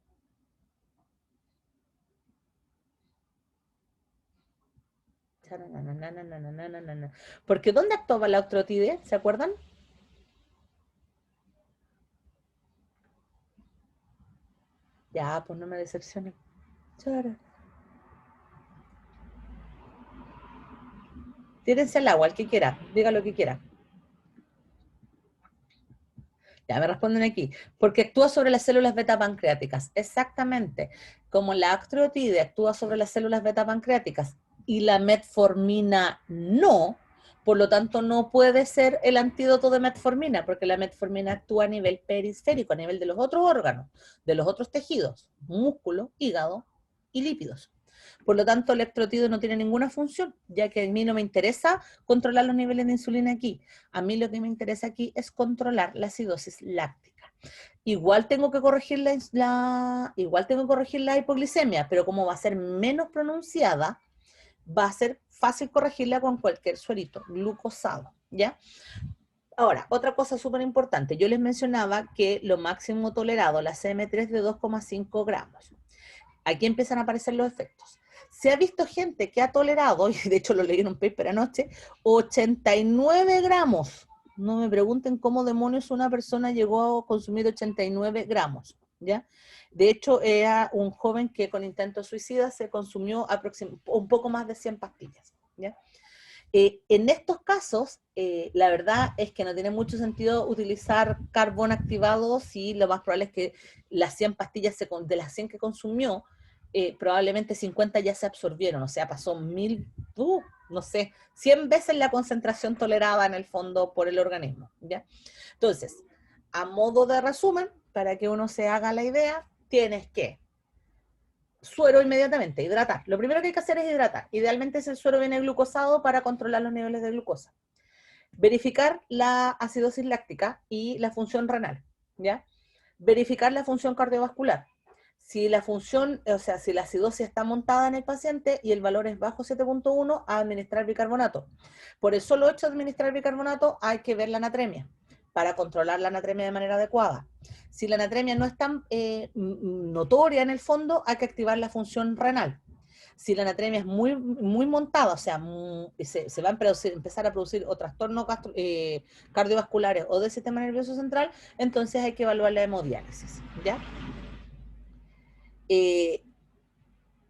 Porque ¿dónde actuaba la octreotide? ¿Se acuerdan? Ya, pues no me decepcionen. Tírense al agua, el que quiera, diga lo que quiera. Ya me responden aquí. Porque actúa sobre las células beta pancreáticas. Exactamente. Como la octreotide actúa sobre las células beta pancreáticas y la metformina no, por lo tanto no puede ser el antídoto de metformina, porque la metformina actúa a nivel periférico, a nivel de los otros órganos, de los otros tejidos, músculo, hígado y lípidos. Por lo tanto, el octreotide no tiene ninguna función, ya que a mí no me interesa controlar los niveles de insulina aquí. A mí lo que me interesa aquí es controlar la acidosis láctica. Igual tengo que corregir la hipoglicemia, pero como va a ser menos pronunciada, va a ser fácil corregirla con cualquier suerito glucosado, ¿ya? Ahora, otra cosa súper importante, yo les mencionaba que lo máximo tolerado, la CM3 de 2,5 gramos. Aquí empiezan a aparecer los efectos. Se ha visto gente que ha tolerado, y de hecho lo leí en un paper anoche, 89 gramos. No me pregunten cómo demonios una persona llegó a consumir 89 gramos, ¿ya? De hecho, era un joven que con intento suicida se consumió un poco más de 100 pastillas, ¿ya? En estos casos, la verdad es que no tiene mucho sentido utilizar carbón activado si lo más probable es que las 100 pastillas de las 100 que consumió, probablemente 50 ya se absorbieron, o sea, pasó 1000, no sé, 100 veces la concentración tolerada en el fondo por el organismo, ¿ya? Entonces, a modo de resumen, para que uno se haga la idea, tienes que suero inmediatamente, hidratar. Lo primero que hay que hacer es hidratar. Idealmente ese suero viene glucosado para controlar los niveles de glucosa. Verificar la acidosis láctica y la función renal, ¿ya? Verificar la función cardiovascular. Si la función, o sea, si la acidosis está montada en el paciente y el valor es bajo 7.1, a administrar bicarbonato. Por el solo hecho de administrar bicarbonato hay que ver la anatremia. para controlar la anatremia de manera adecuada. Si la anatremia no es tan notoria en el fondo, hay que activar la función renal. Si la anatremia es muy montada, o sea, se va a empezar a producir o trastornos cardiovasculares o del sistema nervioso central, entonces hay que evaluar la hemodiálisis, ¿ya? En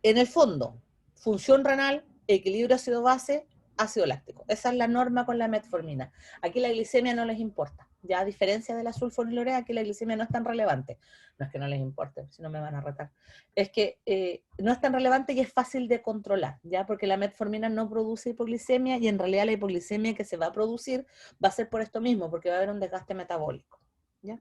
el fondo, función renal, equilibrio ácido-base, ácido láctico. Esa es la norma con la metformina. Aquí la glicemia no les importa. Ya a diferencia de la sulfonilurea, aquí la glicemia no es tan relevante. No es que no les importe, si no me van a retar. Es que no es tan relevante y es fácil de controlar, ¿ya? Porque la metformina no produce hipoglicemia y en realidad la hipoglicemia que se va a producir va a ser por esto mismo, porque va a haber un desgaste metabólico, ¿ya?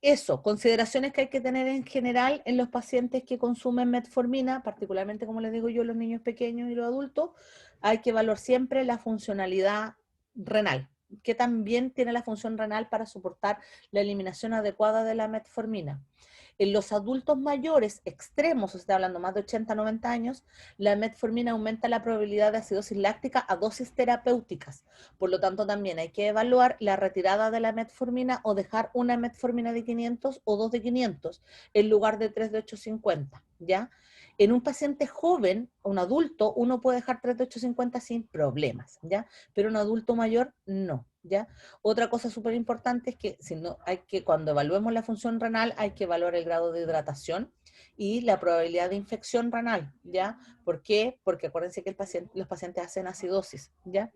Eso, consideraciones que hay que tener en general en los pacientes que consumen metformina, particularmente, como les digo yo, los niños pequeños y los adultos, hay que evaluar siempre la funcionalidad renal, que también tiene la función renal para soportar la eliminación adecuada de la metformina. En los adultos mayores extremos, se está hablando más de 80, 90 años, la metformina aumenta la probabilidad de acidosis láctica a dosis terapéuticas. Por lo tanto, también hay que evaluar la retirada de la metformina o dejar una metformina de 500 o 2 de 500 en lugar de 3 de 850, ¿ya? En un paciente joven, un adulto, uno puede dejar 3 de 850 sin problemas, ¿ya? Pero un adulto mayor, no, ¿ya? Otra cosa súper importante es que, cuando evaluemos la función renal hay que evaluar el grado de hidratación y la probabilidad de infección renal, ¿ya? ¿Por qué? Porque acuérdense que los pacientes hacen acidosis, ¿ya?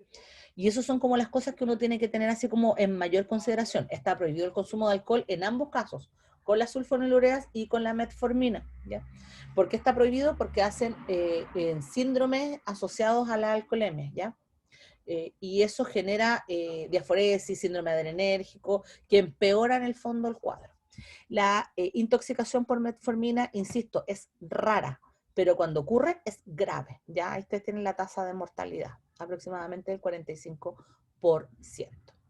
Y eso son como las cosas que uno tiene que tener así como en mayor consideración. Está prohibido el consumo de alcohol en ambos casos, con las sulfonilureas y con la metformina, ¿ya? ¿Por qué está prohibido? Porque hacen síndromes asociados a la alcoholemia, ¿ya? Y eso genera diaforesis, síndrome adrenérgico, que empeora en el fondo el cuadro. La intoxicación por metformina, insisto, es rara, pero cuando ocurre es grave. Ya ahí ustedes tienen la tasa de mortalidad, aproximadamente el 45%.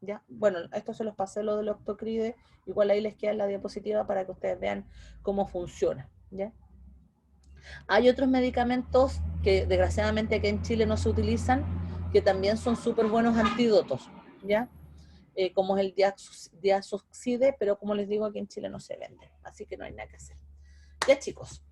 ¿Ya? Bueno, esto se los pasé lo del octocride, igual ahí les queda en la diapositiva para que ustedes vean cómo funciona. ¿Ya? Hay otros medicamentos que desgraciadamente aquí en Chile no se utilizan, que también son súper buenos antídotos, ¿ya? Como es el diazoxide, pero como les digo, aquí en Chile no se vende, así que no hay nada que hacer. Ya chicos,